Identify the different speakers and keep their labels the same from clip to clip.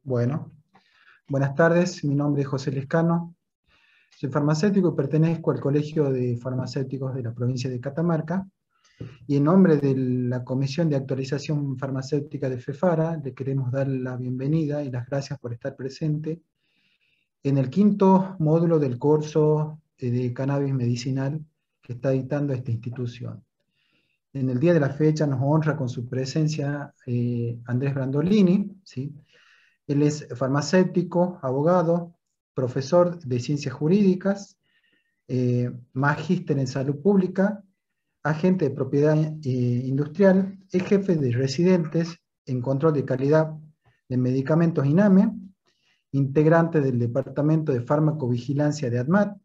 Speaker 1: Bueno, buenas tardes, mi nombre es José Lescano, soy farmacéutico y pertenezco al Colegio de Farmacéuticos de la provincia de Catamarca, y en nombre de la Comisión de Actualización Farmacéutica de FEFARA le queremos dar la bienvenida y las gracias por estar presente en el quinto módulo del curso de cannabis medicinal que está dictando esta institución. En el día de la fecha nos honra con su presencia Andrés Brandolini, ¿sí? Él es farmacéutico, abogado, profesor de ciencias jurídicas, magíster en salud pública, agente de propiedad industrial, es jefe de residentes en control de calidad de medicamentos INAME, integrante del Departamento de Farmacovigilancia de ADMAT,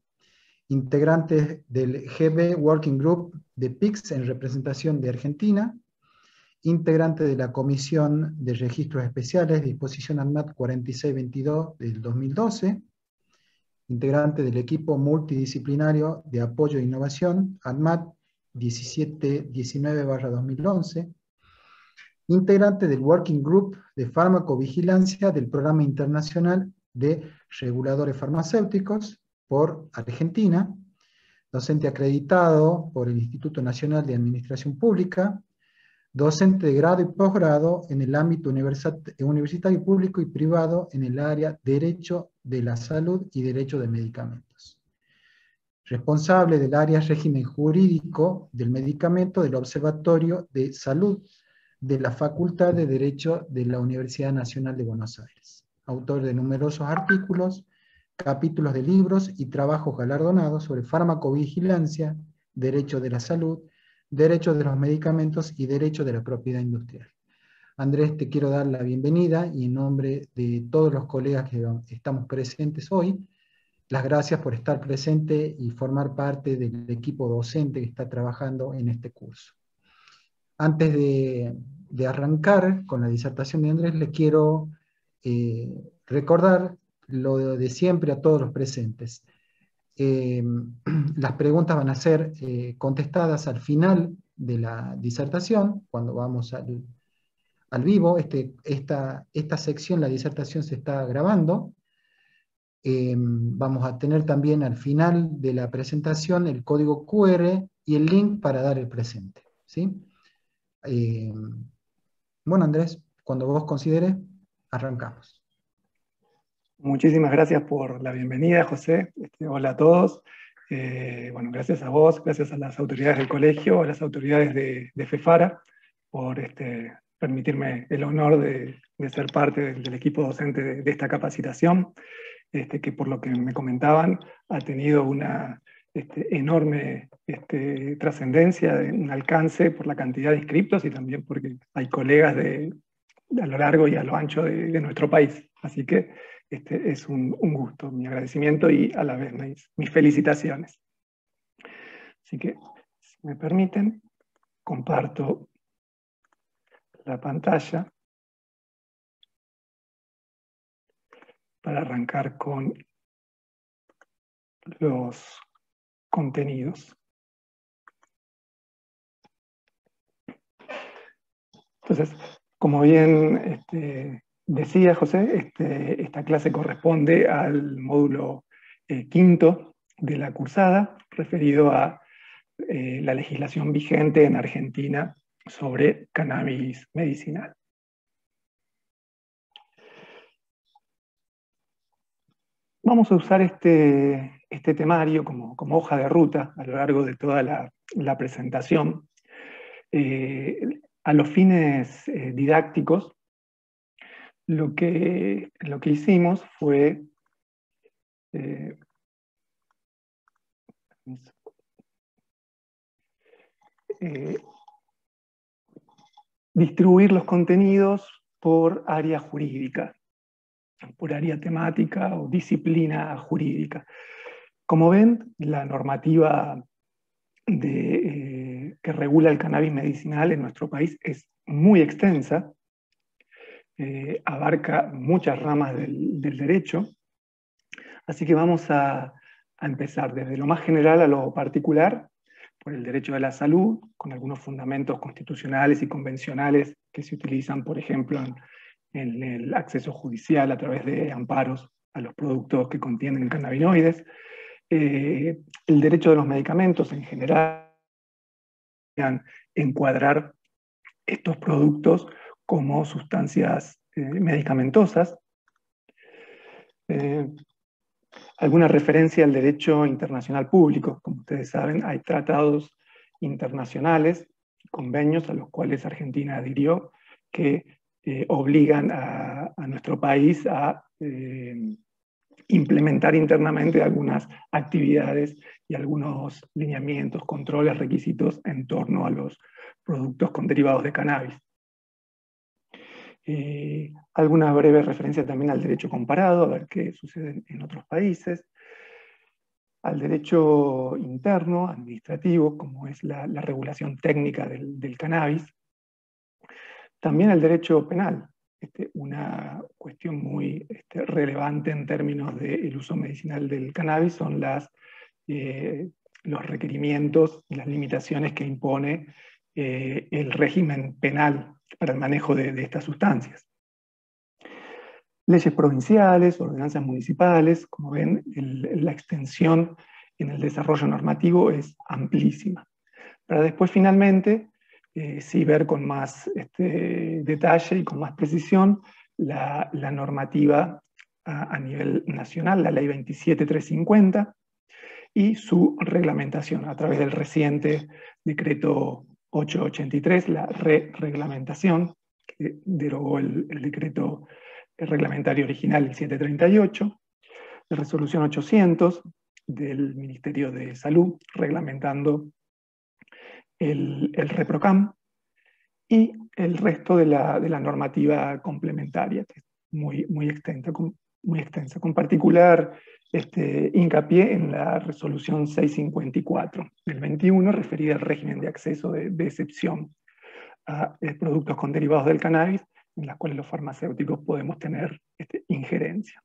Speaker 1: integrante del GB Working Group de PICS en representación de Argentina, integrante de la Comisión de Registros Especiales, disposición ADMAT 4622 del 2012, integrante del equipo multidisciplinario de apoyo e innovación, ADMAT 1719/2011, integrante del Working Group de Farmacovigilancia del Programa Internacional de Reguladores Farmacéuticos por Argentina, docente acreditado por el Instituto Nacional de Administración Pública, docente de grado y posgrado en el ámbito universitario público y privado en el área Derecho de la Salud y Derecho de Medicamentos. Responsable del área Régimen Jurídico del Medicamento del Observatorio de Salud de la Facultad de Derecho de la Universidad Nacional de Buenos Aires. Autor de numerosos artículos, capítulos de libros y trabajos galardonados sobre farmacovigilancia, derecho de la salud, derecho de los medicamentos y derecho de la propiedad industrial. Andrés, te quiero dar la bienvenida y en nombre de todos los colegas que estamos presentes hoy, las gracias por estar presente y formar parte del equipo docente que está trabajando en este curso. Antes de arrancar con la disertación de Andrés, les quiero recordar lo de siempre a todos los presentes. Las preguntas van a ser contestadas al de la disertación, cuando vamos al vivo. Esta sección, la disertación, se está grabando. Vamos a tener también al final de la presentación el código QR y el link para dar el presente, ¿sí? Bueno, Andrés, cuando vos consideres, arrancamos.
Speaker 2: Muchísimas gracias por la bienvenida, José. Hola a todos. Bueno, gracias a vos, gracias a las autoridades del colegio, a las autoridades de FEFARA, por permitirme el honor de ser parte del equipo docente de esta capacitación, que por lo que me comentaban ha tenido una enorme trascendencia, un alcance por la cantidad de inscriptos y también porque hay colegas a lo largo y a lo ancho de nuestro país. Así que es un gusto, mi agradecimiento y a la vez mis felicitaciones. Así que, si me permiten, comparto la pantalla para arrancar con los contenidos. Entonces, como bien decía José, esta clase corresponde al módulo quinto de la cursada, referido a la legislación vigente en Argentina sobre cannabis medicinal. Vamos a usar este temario como hoja de ruta a lo largo de toda la presentación. A los fines didácticos, lo que hicimos fue distribuir los contenidos por área jurídica, por área temática o disciplina jurídica. Como ven, la normativa que regula el cannabis medicinal en nuestro país es muy extensa, abarca muchas ramas del derecho, así que vamos a empezar desde lo más general a lo particular, por el derecho de la salud, con algunos fundamentos constitucionales y convencionales que se utilizan, por ejemplo, en el acceso judicial a través de amparos a los productos que contienen cannabinoides, el derecho de los medicamentos en general, encuadrar estos productos como sustancias medicamentosas. Alguna referencia al derecho internacional público. Como ustedes saben, hay tratados internacionales, convenios a los cuales Argentina adhirió, que obligan a nuestro país a implementar internamente algunas actividades y algunos lineamientos, controles, requisitos en torno a los productos con derivados de cannabis. Alguna breve referencia también al derecho comparado, a ver qué sucede en otros países, al derecho interno, administrativo, como es la regulación técnica del cannabis, también al derecho penal, una cuestión muy relevante en términos del uso medicinal del cannabis son los requerimientos y las limitaciones que impone el régimen penal para el manejo de estas sustancias. Leyes provinciales, ordenanzas municipales, como ven, la extensión en el desarrollo normativo es amplísima. Para después finalmente, sí ver con más detalle y con más precisión la normativa a nivel nacional, la Ley 27350, y su reglamentación a través del reciente decreto 883, la reglamentación, que derogó el decreto reglamentario original, el 738, la resolución 800 del Ministerio de Salud, reglamentando el ReproCam, y el resto de la normativa complementaria, que es muy extensa, con particular hincapié en la resolución 654 del 21, referida al régimen de acceso de excepción a productos con derivados del cannabis, en las cuales los farmacéuticos podemos tener injerencia.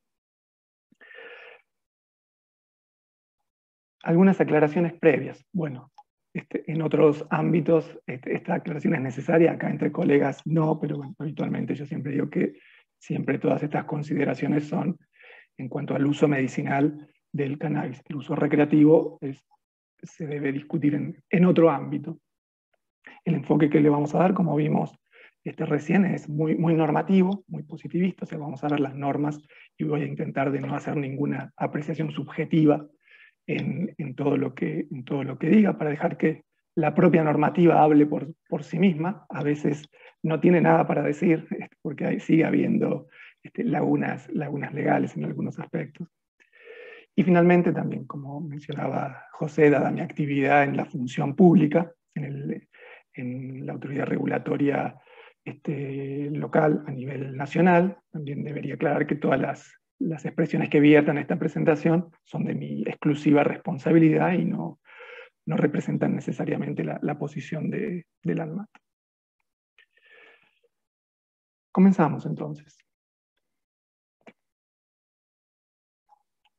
Speaker 2: Algunas aclaraciones previas. Bueno, en otros ámbitos esta aclaración es necesaria, acá entre colegas no, pero bueno, habitualmente yo siempre digo que siempre todas estas consideraciones son en cuanto al uso medicinal del cannabis. El uso recreativo se debe discutir en otro ámbito. El enfoque que le vamos a dar, como vimos recién, es muy normativo, muy positivista, o sea, vamos a ver las normas y voy a intentar de no hacer ninguna apreciación subjetiva en todo lo que diga, para dejar que la propia normativa hable por sí misma. A veces no tiene nada para decir, porque sigue habiendo lagunas legales en algunos aspectos. Y finalmente también, como mencionaba José, dada mi actividad en la función pública, en la autoridad regulatoria local a nivel nacional, también debería aclarar que todas las expresiones que viertan en esta presentación son de mi exclusiva responsabilidad y no representan necesariamente la posición del ANMAT. Comenzamos entonces.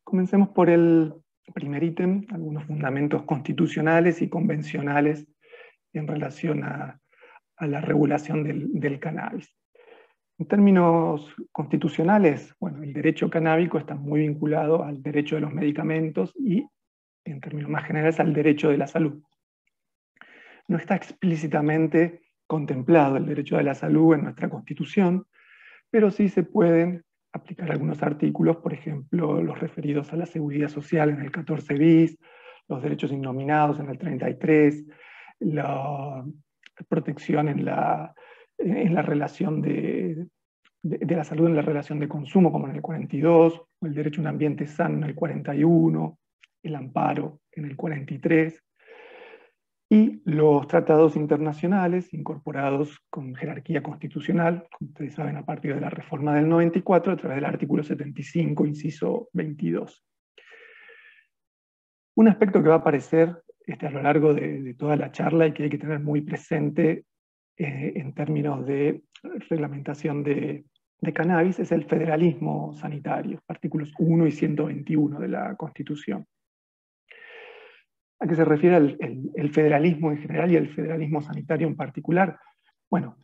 Speaker 2: Comencemos por el primer ítem, algunos fundamentos constitucionales y convencionales en relación a la regulación del cannabis. En términos constitucionales, bueno, el derecho canábico está muy vinculado al derecho de los medicamentos y, en términos más generales, al derecho de la salud. No está explícitamente contemplado el derecho de la salud en nuestra Constitución, pero sí se pueden aplicar algunos artículos, por ejemplo, los referidos a la seguridad social en el 14 bis, los derechos innominados en el 33, la protección en la relación de la salud en la relación de consumo, como en el 42, o el derecho a un ambiente sano en el 41, el amparo en el 43, y los tratados internacionales incorporados con jerarquía constitucional, como ustedes saben, a partir de la reforma del 94, a través del artículo 75, inciso 22. Un aspecto que va a aparecer a lo largo de toda la charla y que hay que tener muy presente en términos de reglamentación de cannabis es el federalismo sanitario, artículos 1 y 121 de la Constitución. ¿A qué se refiere el federalismo en general y el federalismo sanitario en particular? Bueno,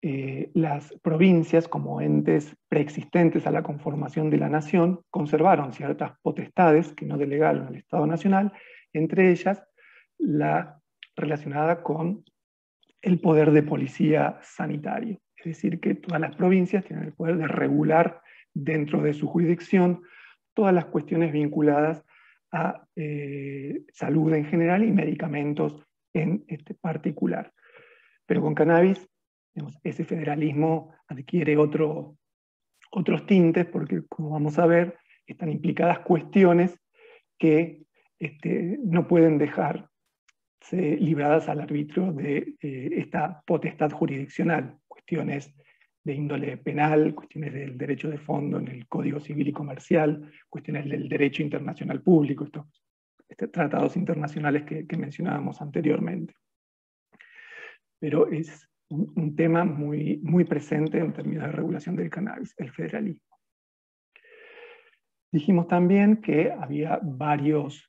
Speaker 2: las provincias, como entes preexistentes a la conformación de la nación, conservaron ciertas potestades que no delegaron al Estado Nacional, entre ellas la relacionada con el poder de policía sanitario. Es decir, que todas las provincias tienen el poder de regular dentro de su jurisdicción todas las cuestiones vinculadas a salud en general y medicamentos en particular. Pero con cannabis, digamos, ese federalismo adquiere otros tintes porque, como vamos a ver, están implicadas cuestiones que no pueden dejarse libradas al arbitrio de esta potestad jurisdiccional, cuestiones de índole penal, cuestiones del derecho de fondo en el Código Civil y Comercial, cuestiones del derecho internacional público, estos tratados internacionales que mencionábamos anteriormente. Pero es un tema muy, muy presente en términos de regulación del cannabis, el federalismo. Dijimos también que había varios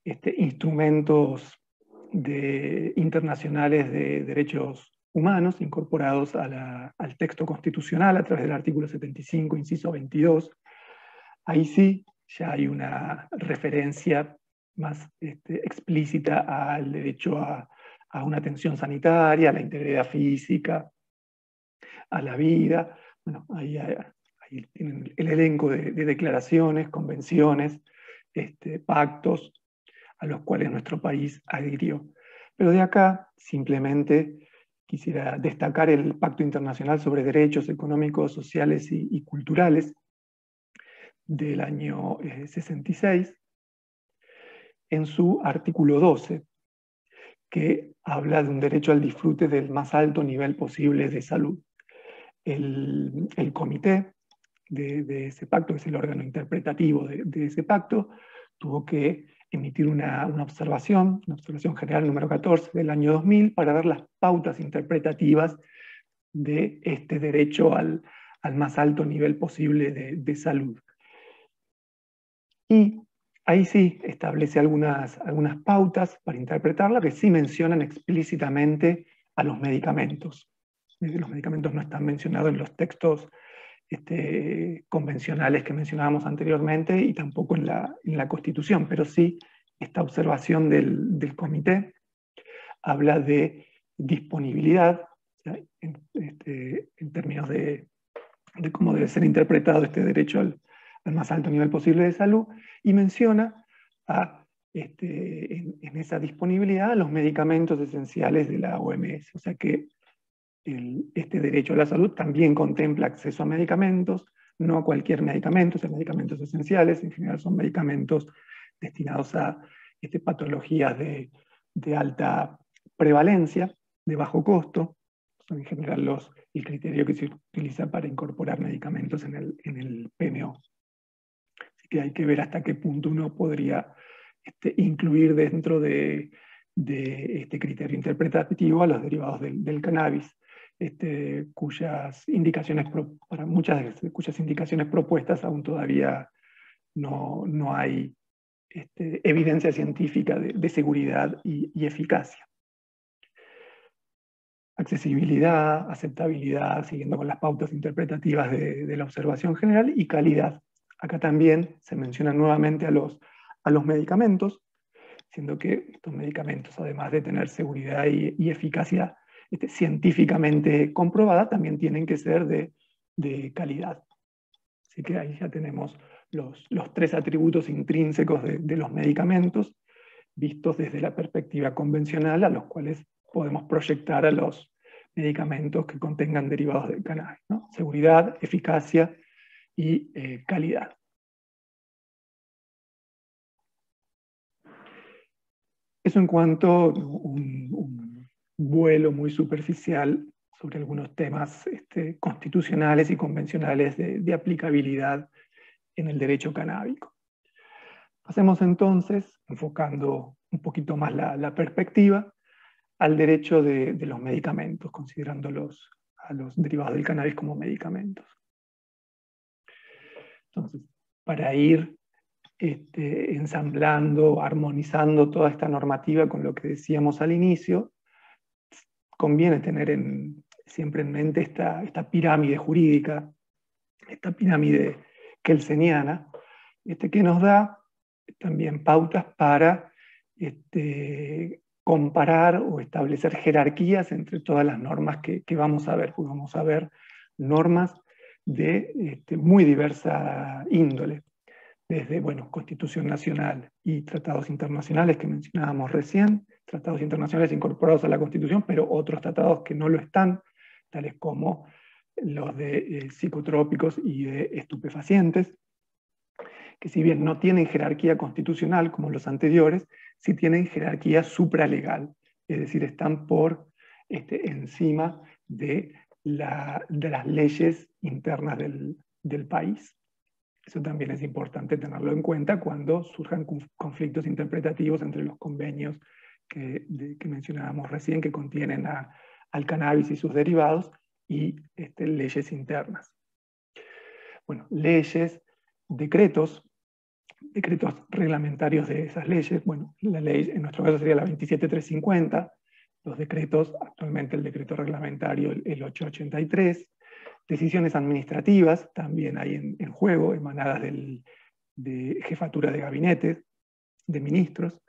Speaker 2: instrumentos internacionales de derechos humanos incorporados al texto constitucional a través del artículo 75, inciso 22. Ahí sí ya hay una referencia más explícita al derecho a una atención sanitaria, a la integridad física, a la vida. Bueno, ahí tienen el elenco de declaraciones, convenciones, pactos a los cuales nuestro país adhirió. Pero de acá simplemente quisiera destacar el Pacto Internacional sobre Derechos Económicos, Sociales y Culturales del año 66, en su artículo 12, que habla de un derecho al disfrute del más alto nivel posible de salud. El comité de ese pacto, que es el órgano interpretativo de ese pacto, tuvo que emitir una observación general número 14 del año 2000 para dar las pautas interpretativas de este derecho al más alto nivel posible de salud. Y ahí sí establece algunas pautas para interpretarla que sí mencionan explícitamente a los medicamentos. Los medicamentos no están mencionados en los textos convencionales que mencionábamos anteriormente y tampoco en la Constitución, pero sí esta observación del comité habla de disponibilidad, en términos de cómo debe ser interpretado este derecho al más alto nivel posible de salud, y menciona en esa disponibilidad los medicamentos esenciales de la OMS. O sea que este derecho a la salud también contempla acceso a medicamentos, no a cualquier medicamento, son medicamentos esenciales, en general son medicamentos destinados a patologías de alta prevalencia, de bajo costo, son en general el criterio que se utiliza para incorporar medicamentos en el PMO. Así que hay que ver hasta qué punto uno podría incluir dentro de este criterio interpretativo a los derivados del cannabis, cuyas indicaciones propuestas aún todavía no hay evidencia científica de seguridad y eficacia. Accesibilidad, aceptabilidad, siguiendo con las pautas interpretativas de la observación general, y calidad. Acá también se menciona nuevamente a los medicamentos, siendo que estos medicamentos, además de tener seguridad y eficacia científicamente comprobada, también tienen que ser de calidad. Así que ahí ya tenemos los tres atributos intrínsecos de los medicamentos, vistos desde la perspectiva convencional, a los cuales podemos proyectar a los medicamentos que contengan derivados del cannabis, ¿no? Seguridad, eficacia y calidad. Eso en cuanto a un vuelo muy superficial sobre algunos temas constitucionales y convencionales de aplicabilidad en el derecho canábico. Pasemos entonces, enfocando un poquito más la perspectiva, al derecho de los medicamentos, considerando a los derivados del cannabis como medicamentos. Entonces, para ir ensamblando, armonizando toda esta normativa con lo que decíamos al inicio, conviene tener en siempre en mente esta pirámide jurídica, esta pirámide kelseniana, que nos da también pautas para comparar o establecer jerarquías entre todas las normas que vamos a ver, porque vamos a ver normas de muy diversa índole, desde Constitución Nacional y tratados internacionales que mencionábamos recién, tratados internacionales incorporados a la Constitución, pero otros tratados que no lo están, tales como los de psicotrópicos y de estupefacientes, que si bien no tienen jerarquía constitucional como los anteriores, sí tienen jerarquía supralegal, es decir, están por encima de las leyes internas del país. Eso también es importante tenerlo en cuenta cuando surjan conflictos interpretativos entre los convenios que mencionábamos recién, que contienen al cannabis y sus derivados, y leyes internas. Bueno, leyes, decretos reglamentarios de esas leyes. Bueno, la ley en nuestro caso sería la 27350, los decretos, actualmente el decreto reglamentario el 883, decisiones administrativas también hay en juego, emanadas de jefatura de gabinete, de ministros,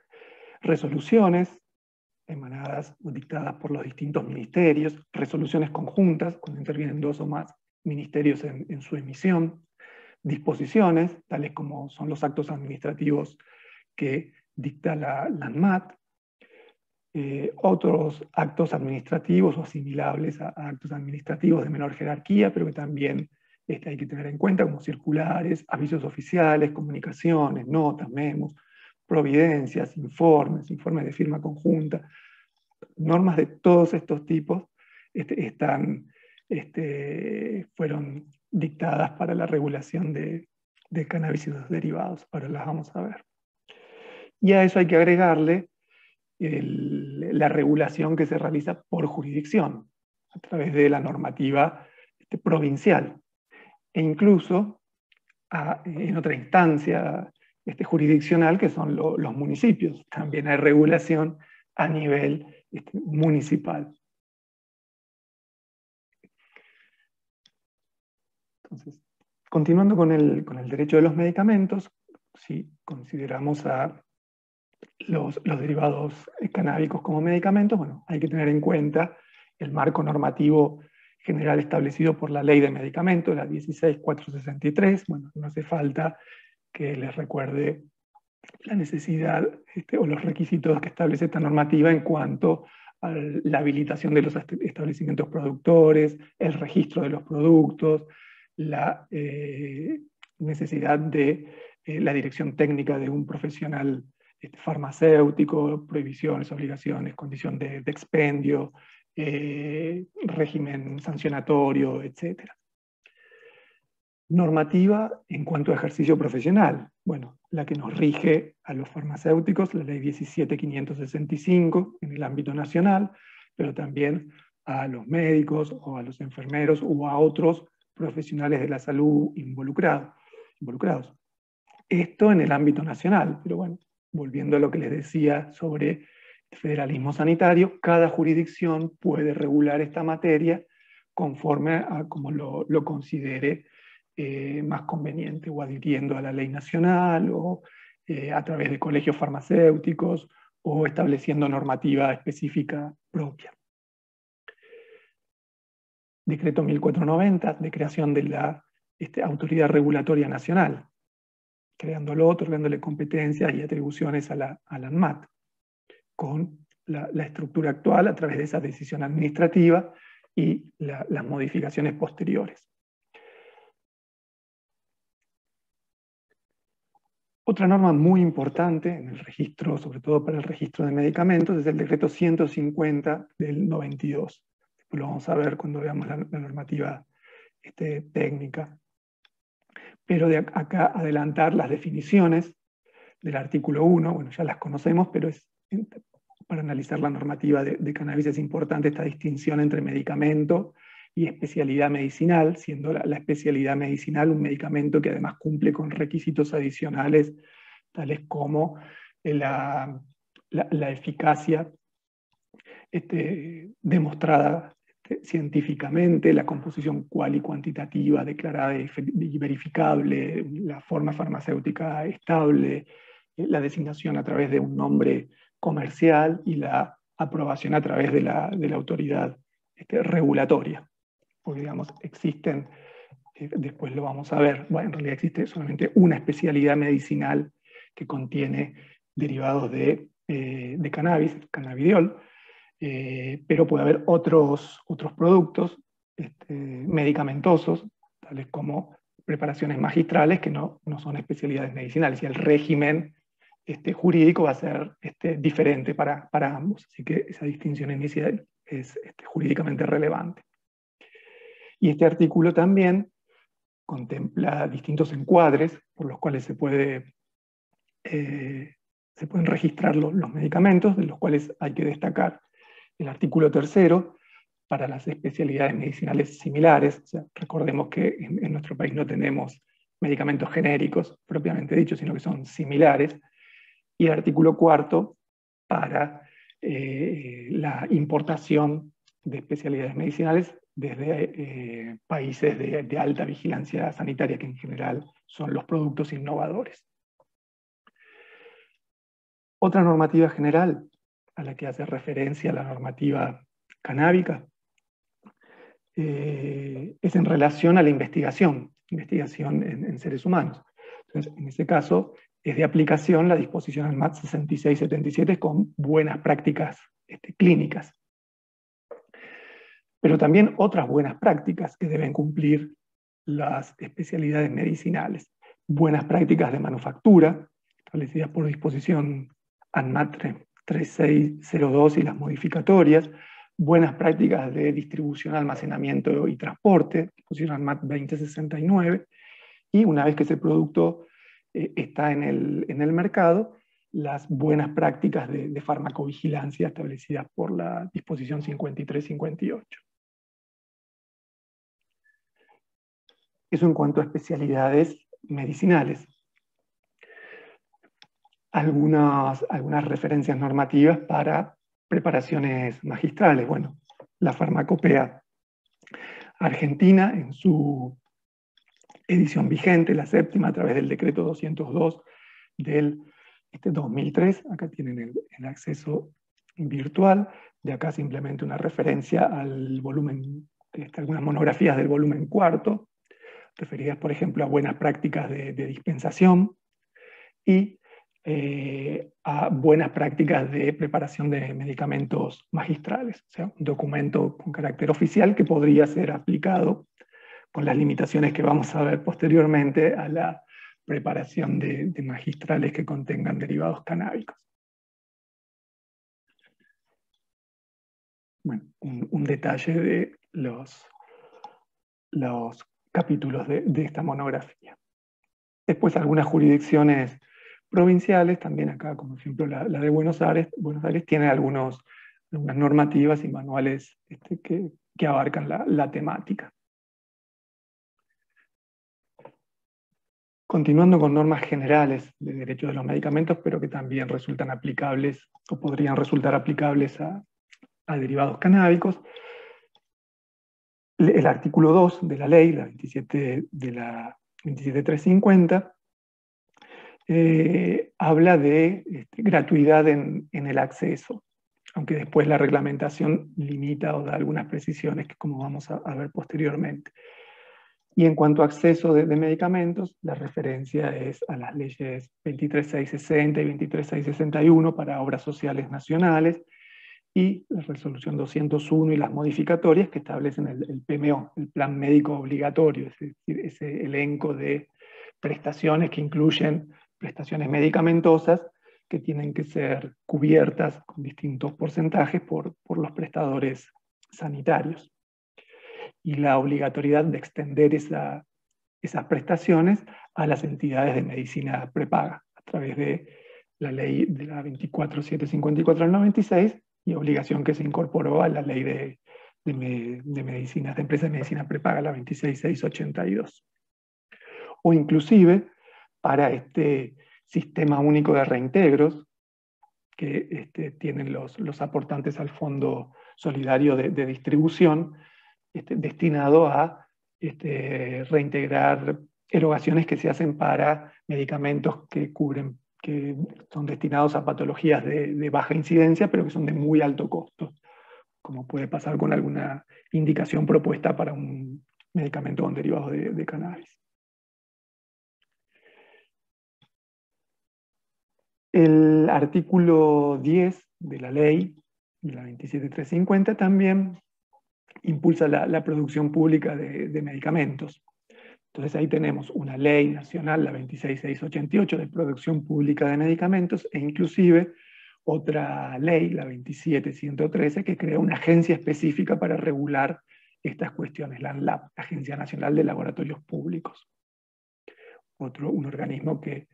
Speaker 2: resoluciones emanadas o dictadas por los distintos ministerios, resoluciones conjuntas, cuando intervienen 2 o más ministerios en su emisión, disposiciones, tales como son los actos administrativos que dicta la ANMAT, otros actos administrativos o asimilables a actos administrativos de menor jerarquía, pero que también hay que tener en cuenta, como circulares, avisos oficiales, comunicaciones, notas, memos, providencias, informes de firma conjunta. Normas de todos estos tipos fueron dictadas para la regulación de cannabis y sus derivados. Ahora las vamos a ver. Y a eso hay que agregarle la regulación que se realiza por jurisdicción, a través de la normativa provincial. E incluso en otra instancia jurisdiccional, que son los municipios. También hay regulación a nivel municipal. Entonces, continuando con el derecho de los medicamentos, si consideramos a los derivados canábicos como medicamentos, bueno, hay que tener en cuenta el marco normativo general establecido por la Ley de Medicamentos, la 16463. Bueno, no hace falta que les recuerde la necesidad o los requisitos que establece esta normativa en cuanto a la habilitación de los establecimientos productores, el registro de los productos, la necesidad de la dirección técnica de un profesional farmacéutico, prohibiciones, obligaciones, condición de expendio, régimen sancionatorio, etc. Normativa en cuanto a ejercicio profesional. Bueno, la que nos rige a los farmacéuticos, la ley 17565 en el ámbito nacional, pero también a los médicos o a los enfermeros o a otros profesionales de la salud involucrados. Esto en el ámbito nacional, pero bueno, volviendo a lo que les decía sobre el federalismo sanitario, cada jurisdicción puede regular esta materia conforme a como lo considere más conveniente, o adhiriendo a la ley nacional, o a través de colegios farmacéuticos, o estableciendo normativa específica propia. Decreto 1490, de creación de la Autoridad Regulatoria Nacional, creándolo, otorgándole competencias y atribuciones a la ANMAT, con la estructura actual a través de esa decisión administrativa y las modificaciones posteriores. Otra norma muy importante en el registro, sobre todo para el registro de medicamentos, es el decreto 150 del 92. Después lo vamos a ver cuando veamos la normativa técnica. Pero de acá adelantar las definiciones del artículo 1, bueno, ya las conocemos, pero para analizar la normativa de cannabis es importante esta distinción entre medicamento y especialidad medicinal, siendo la especialidad medicinal un medicamento que además cumple con requisitos adicionales, tales como la eficacia demostrada científicamente, la composición cual y cuantitativa declarada y verificable, la forma farmacéutica estable, la designación a través de un nombre comercial y la aprobación a través de la autoridad regulatoria. Porque, digamos, existen, después lo vamos a ver, bueno, en realidad existe solamente una especialidad medicinal que contiene derivados de cannabis, cannabidiol, pero puede haber otros productos medicamentosos, tales como preparaciones magistrales que no son especialidades medicinales, y el régimen jurídico va a ser diferente para ambos, así que esa distinción inicial es jurídicamente relevante. Y este artículo también contempla distintos encuadres por los cuales se pueden registrar los medicamentos, de los cuales hay que destacar el artículo 3 para las especialidades medicinales similares. O sea, recordemos que en nuestro país no tenemos medicamentos genéricos propiamente dichos, sino que son similares. Y el artículo 4 para la importación de especialidades medicinales desde países de alta vigilancia sanitaria, que en general son los productos innovadores. Otra normativa general a la que hace referencia la normativa canábica es en relación a la investigación en seres humanos. Entonces, en ese caso, es de aplicación la disposición ANMAT 6677 con buenas prácticas clínicas. Pero también otras buenas prácticas que deben cumplir las especialidades medicinales. Buenas prácticas de manufactura, establecidas por disposición ANMAT 3602 y las modificatorias, buenas prácticas de distribución, almacenamiento y transporte, disposición ANMAT 2069, y una vez que ese producto está en el mercado, las buenas prácticas de farmacovigilancia establecidas por la disposición 5358. Eso en cuanto a especialidades medicinales. Algunas referencias normativas para preparaciones magistrales. Bueno, la farmacopea argentina, en su edición vigente, la séptima, a través del decreto 202 del 2003, acá tienen el acceso virtual, de acá simplemente una referencia al volumen, algunas monografías del volumen 4, referidas, por ejemplo, a buenas prácticas de dispensación, y a buenas prácticas de preparación de medicamentos magistrales, o sea, un documento con carácter oficial que podría ser aplicado con las limitaciones que vamos a ver posteriormente a la preparación de magistrales que contengan derivados canábicos. Bueno, un detalle de los capítulos de esta monografía. Después algunas jurisdicciones provinciales, también acá, como ejemplo la de Buenos Aires tiene algunas normativas y manuales que abarcan la temática. Continuando con normas generales de derecho de los medicamentos, pero que también resultan aplicables o podrían resultar aplicables a derivados canábicos, el artículo 2 de la ley, la 27350, habla de gratuidad en el acceso, aunque después la reglamentación limita o da algunas precisiones que como vamos a ver posteriormente. Y en cuanto a acceso de medicamentos, la referencia es a las leyes 23660 y 23661 para obras sociales nacionales, y la resolución 201 y las modificatorias que establecen el PMO, el Plan Médico Obligatorio, es decir, ese elenco de prestaciones que incluyen prestaciones medicamentosas que tienen que ser cubiertas con distintos porcentajes por los prestadores sanitarios. Y la obligatoriedad de extender esas prestaciones a las entidades de medicina prepaga, a través de la ley de la 24754 del 96, y obligación que se incorporó a la ley de medicinas, de empresas de medicina prepaga, la 26682. O inclusive para este sistema único de reintegros que tienen los aportantes al Fondo solidario de distribución, destinado a reintegrar erogaciones que se hacen para medicamentos que son destinados a patologías de baja incidencia, pero que son de muy alto costo, como puede pasar con alguna indicación propuesta para un medicamento con derivados de cannabis. El artículo 10 de la ley, de la 27350, también impulsa la producción pública de medicamentos. Entonces ahí tenemos una ley nacional, la 26688, de producción pública de medicamentos, e inclusive otra ley, la 27113, que crea una agencia específica para regular estas cuestiones, la ANLAP, la Agencia Nacional de Laboratorios Públicos. Un organismo que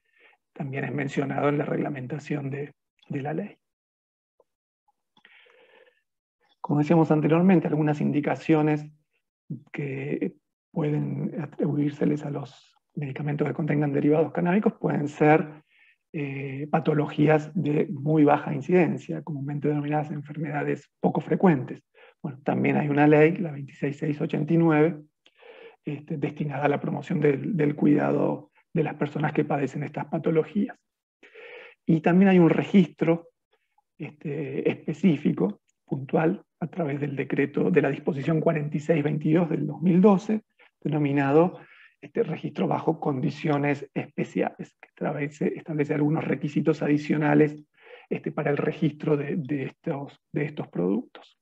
Speaker 2: también es mencionado en la reglamentación de la ley. Como decíamos anteriormente, algunas indicaciones que pueden atribuírseles a los medicamentos que contengan derivados canábicos pueden ser patologías de muy baja incidencia, comúnmente denominadas enfermedades poco frecuentes. Bueno, también hay una ley, la 26689, destinada a la promoción del cuidado de las personas que padecen estas patologías. Y también hay un registro específico, puntual, a través del decreto de la disposición 4622 del 2012, denominado registro bajo condiciones especiales, que establece algunos requisitos adicionales para el registro de estos productos.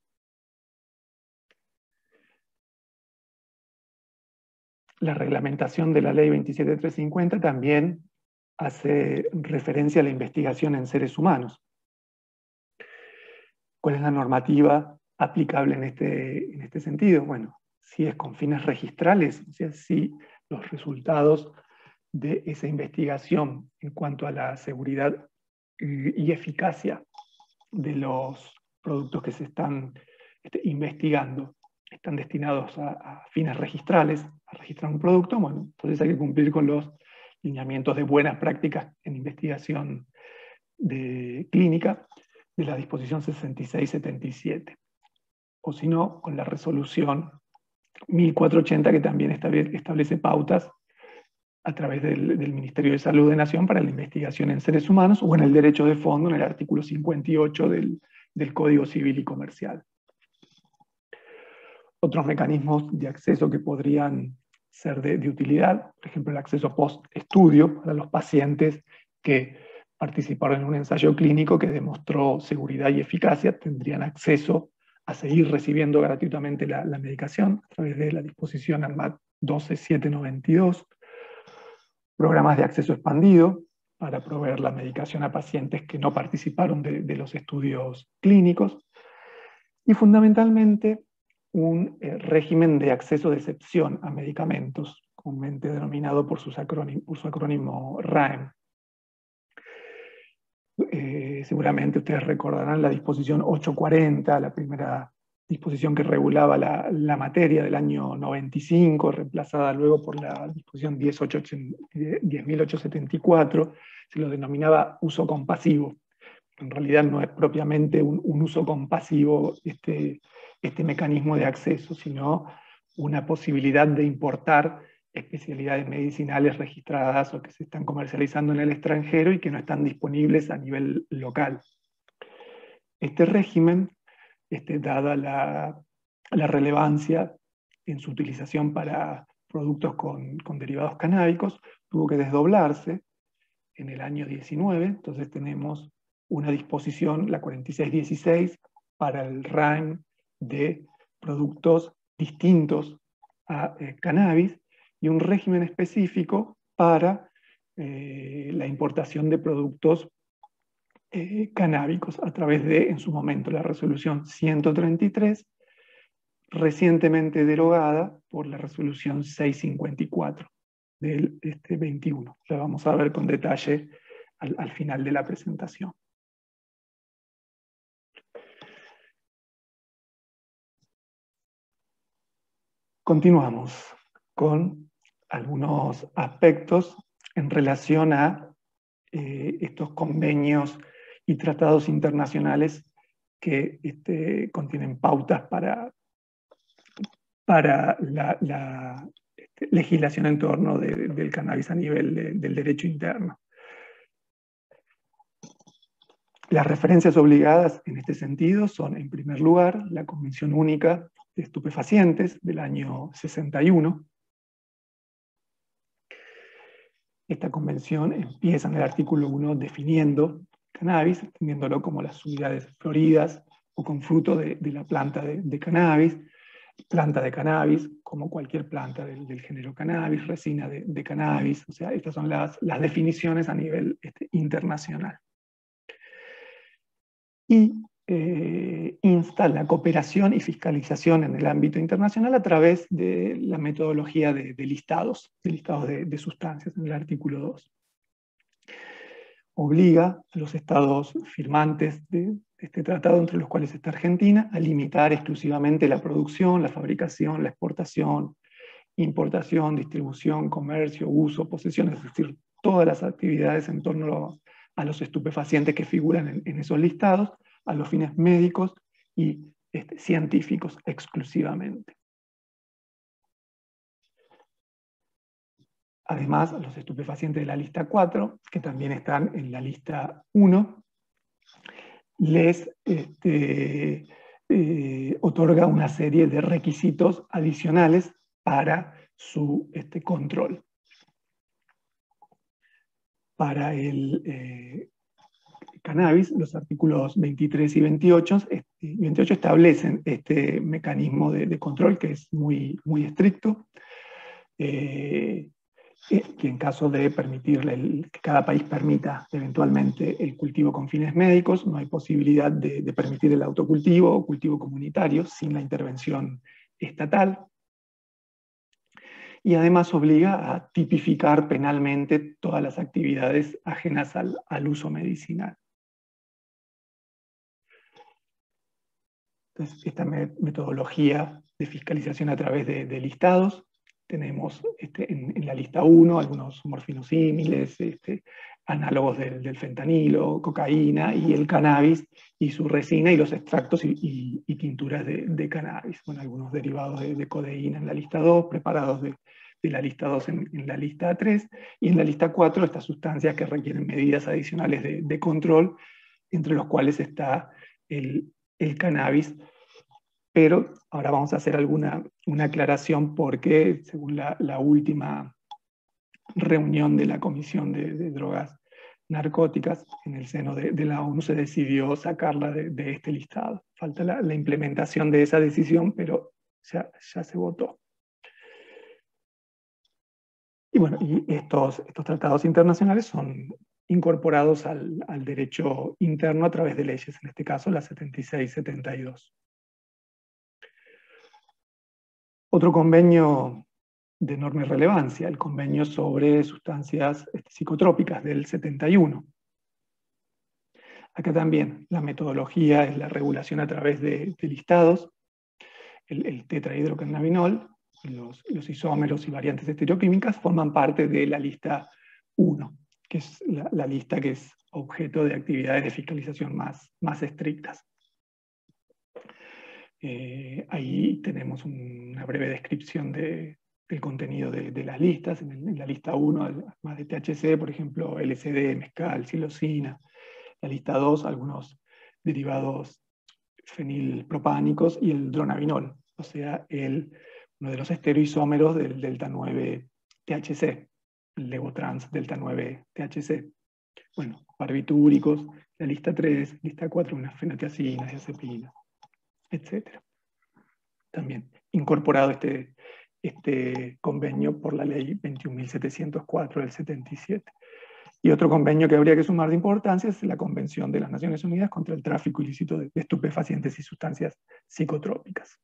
Speaker 2: La reglamentación de la ley 27350 también hace referencia a la investigación en seres humanos. ¿Cuál es la normativa aplicable en este sentido? Bueno, si es con fines registrales, o sea, si los resultados de esa investigación en cuanto a la seguridad y eficacia de los productos que se están investigando están destinados a fines registrales, a registrar un producto, bueno, entonces hay que cumplir con los lineamientos de buenas prácticas en investigación clínica de la disposición 6677. O si no, con la resolución 1480, que también establece pautas a través del Ministerio de Salud de Nación para la investigación en seres humanos, o en el derecho de fondo, en el artículo 58 del Código Civil y Comercial. Otros mecanismos de acceso que podrían ser de utilidad, por ejemplo, el acceso post-estudio para los pacientes que participaron en un ensayo clínico que demostró seguridad y eficacia, tendrían acceso a seguir recibiendo gratuitamente la medicación a través de la disposición ANMAT 12792, programas de acceso expandido para proveer la medicación a pacientes que no participaron de los estudios clínicos, y fundamentalmente un régimen de acceso de excepción a medicamentos, comúnmente denominado por su acrónimo RAEM. Seguramente ustedes recordarán la disposición 840, la primera disposición que regulaba la materia del año 95, reemplazada luego por la disposición 10.874, se lo denominaba uso compasivo. En realidad no es propiamente un uso compasivo este mecanismo de acceso, sino una posibilidad de importar especialidades medicinales registradas o que se están comercializando en el extranjero y que no están disponibles a nivel local. Este régimen, dada la relevancia en su utilización para productos con derivados canábicos, tuvo que desdoblarse en el año 19, entonces tenemos una disposición, la 4616, para el RAEM de productos distintos a cannabis, y un régimen específico para la importación de productos canábicos a través de, en su momento, la resolución 133, recientemente derogada por la resolución 654 del 21. La vamos a ver con detalle al final de la presentación. Continuamos con algunos aspectos en relación a estos convenios y tratados internacionales que contienen pautas para la legislación en torno del cannabis a nivel del derecho interno. Las referencias obligadas en este sentido son, en primer lugar, la Convención Única de Estupefacientes del año 61. Esta convención empieza en el artículo 1 definiendo cannabis, entendiéndolo como las unidades floridas o con fruto de la planta de cannabis, planta de cannabis, como cualquier planta del género cannabis, resina de cannabis, o sea, estas son las definiciones a nivel internacional. Y insta la cooperación y fiscalización en el ámbito internacional a través de la metodología de listados de sustancias, en el artículo 2. Obliga a los estados firmantes de este tratado, entre los cuales está Argentina, a limitar exclusivamente la producción, la fabricación, la exportación, importación, distribución, comercio, uso, posesión, es decir, todas las actividades en torno a los estupefacientes que figuran en esos listados, a los fines médicos y científicos exclusivamente. Además, los estupefacientes de la lista 4, que también están en la lista 1, les otorga una serie de requisitos adicionales para su control. Para el cannabis, los artículos 23 y 28 establecen este mecanismo de control que es muy estricto, que en caso de permitirle que cada país permita eventualmente el cultivo con fines médicos, no hay posibilidad de permitir el autocultivo o cultivo comunitario sin la intervención estatal. Y además obliga a tipificar penalmente todas las actividades ajenas al uso medicinal. Entonces, esta metodología de fiscalización a través de listados, tenemos en la lista 1 algunos morfinosímiles, análogos del fentanilo, cocaína y el cannabis y su resina y los extractos y tinturas de cannabis. Bueno, algunos derivados de codeína en la lista 2, preparados de la lista 2 en la lista 3, y en la lista 4 estas sustancias que requieren medidas adicionales de control, entre los cuales está el cannabis. Pero ahora vamos a hacer una aclaración porque según la última reunión de la Comisión de Drogas Narcóticas en el seno de la ONU se decidió sacarla de este listado. Falta la implementación de esa decisión, pero ya se votó. Y bueno, y estos tratados internacionales son incorporados al derecho interno a través de leyes, en este caso la 76-72. Otro convenio de enorme relevancia, el convenio sobre sustancias psicotrópicas del 71. Acá también la metodología es la regulación a través de listados, el tetrahidrocannabinol, los isómeros y variantes estereoquímicas forman parte de la lista 1, que es la lista que es objeto de actividades de fiscalización más estrictas. Ahí tenemos una breve descripción del contenido de las listas. En la lista 1, además de THC, por ejemplo, LSD, mezcal, psilocina. La lista 2, algunos derivados fenilpropánicos y el dronabinol, o sea, uno de los estereoisómeros del delta 9 THC, el levotrans delta 9 THC. Bueno, barbitúricos, la lista 3, lista 4, unas fenotiacinas, diazepinas, etc. También incorporado este convenio por la ley 21.704 del 77. Y otro convenio que habría que sumar de importancia es la Convención de las Naciones Unidas contra el tráfico ilícito de estupefacientes y sustancias psicotrópicas.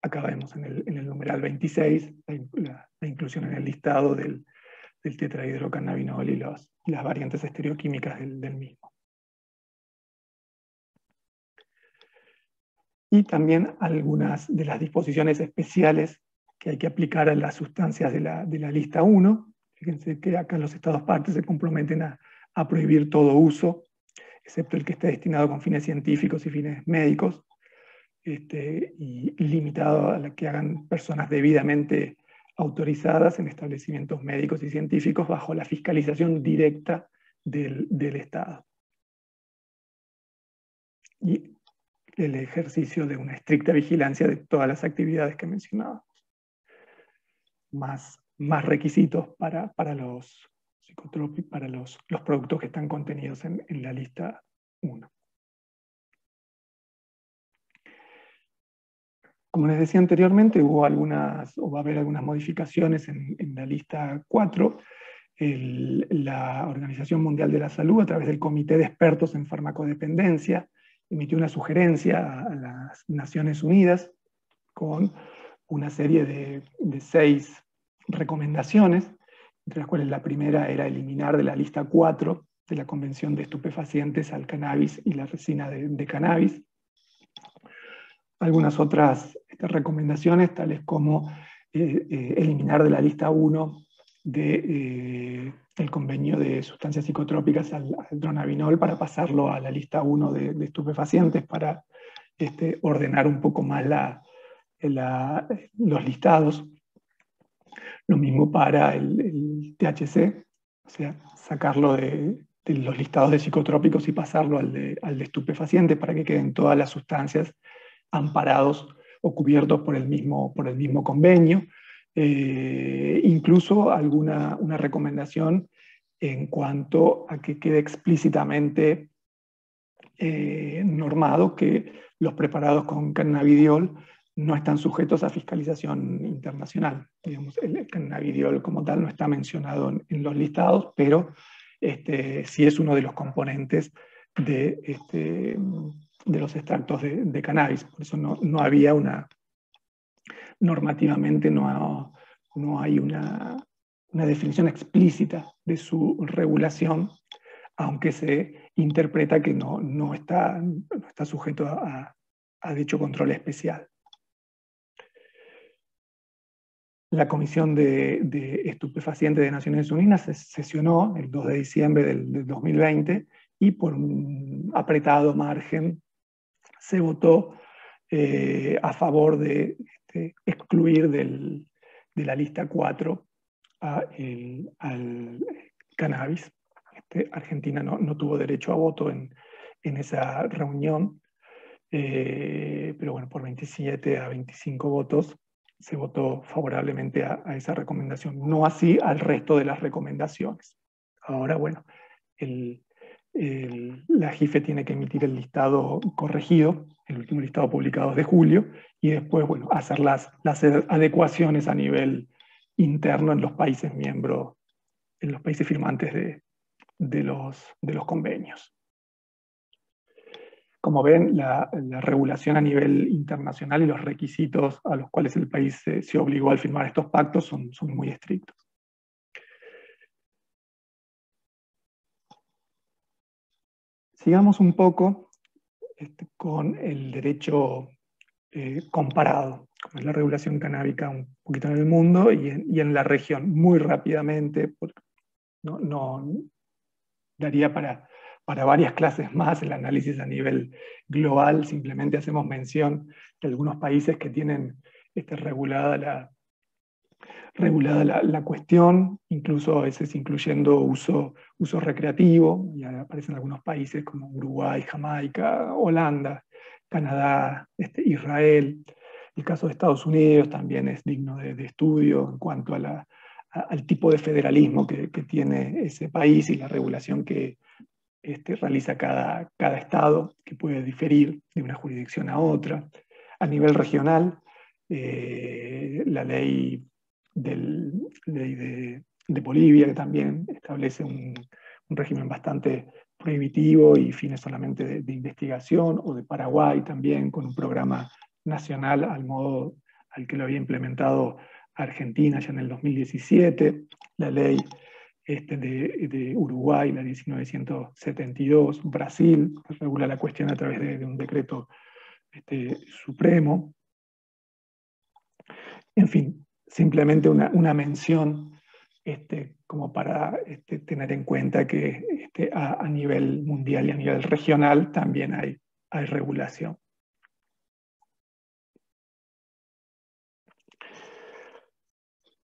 Speaker 2: Acá vemos en el numeral 26 la inclusión en el listado del tetrahidrocannabinol y las variantes estereoquímicas del mismo. Y también algunas de las disposiciones especiales que hay que aplicar a las sustancias de la lista 1. Fíjense que acá los estados partes se comprometen a prohibir todo uso, excepto el que esté destinado con fines científicos y fines médicos, y limitado a la que hagan personas debidamente autorizadas en establecimientos médicos y científicos bajo la fiscalización directa del Estado. Y el ejercicio de una estricta vigilancia de todas las actividades que mencionaba. Más requisitos para los psicotrópicos, para los productos que están contenidos en la lista 1. Como les decía anteriormente, va a haber algunas modificaciones en la lista 4. La Organización Mundial de la Salud, a través del Comité de Expertos en Farmacodependencia, emitió una sugerencia a las Naciones Unidas con una serie de 6 recomendaciones, entre las cuales la primera era eliminar de la lista 4 de la Convención de Estupefacientes al cannabis y la resina de cannabis. Algunas otras recomendaciones, tales como eliminar de la lista 1 el convenio de sustancias psicotrópicas al dronabinol para pasarlo a la lista 1 de estupefacientes, para ordenar un poco más los listados. Lo mismo para el THC, o sea, sacarlo de los listados de psicotrópicos y pasarlo al de estupefacientes, para que queden todas las sustancias amparados o cubiertos por el mismo convenio. Incluso una recomendación en cuanto a que quede explícitamente normado que los preparados con cannabidiol no están sujetos a fiscalización internacional. Digamos, el cannabidiol como tal no está mencionado en los listados, pero sí es uno de los componentes de los extractos de cannabis. Por eso no había normativamente no hay una definición explícita de su regulación, aunque se interpreta que no está sujeto a dicho control especial. La Comisión de Estupefacientes de Naciones Unidas se sesionó el 2 de diciembre del 2020 y por un apretado margen se votó a favor de excluir de la lista 4 al cannabis. Argentina no tuvo derecho a voto en esa reunión, pero bueno, por 27 a 25 votos se votó favorablemente a esa recomendación, no así al resto de las recomendaciones. Ahora, bueno, la JIFE tiene que emitir el listado corregido, el último listado publicado de julio, y después, bueno, hacer las adecuaciones a nivel interno en los países miembros, en los países firmantes de los convenios. Como ven, la regulación a nivel internacional y los requisitos a los cuales el país se obligó al firmar estos pactos son muy estrictos. Sigamos un poco con el derecho comparado, como es la regulación canábica un poquito en el mundo y en la región, muy rápidamente, porque no daría para varias clases más el análisis a nivel global. Simplemente hacemos mención de algunos países que tienen regulada la cuestión, incluso a veces incluyendo uso recreativo. Ya aparecen algunos países como Uruguay, Jamaica, Holanda, Canadá, Israel. El caso de Estados Unidos también es digno de estudio en cuanto al tipo de federalismo que tiene ese país y la regulación que realiza cada estado, que puede diferir de una jurisdicción a otra. A nivel regional, la ley de Bolivia, que también establece un régimen bastante prohibitivo y fines solamente de investigación, o de Paraguay también, con un programa nacional al modo al que lo había implementado Argentina ya en el 2017, la ley de Uruguay, la 1972, Brasil, que regula la cuestión a través de un decreto supremo. En fin, simplemente una mención como para tener en cuenta que a nivel mundial y a nivel regional también hay regulación.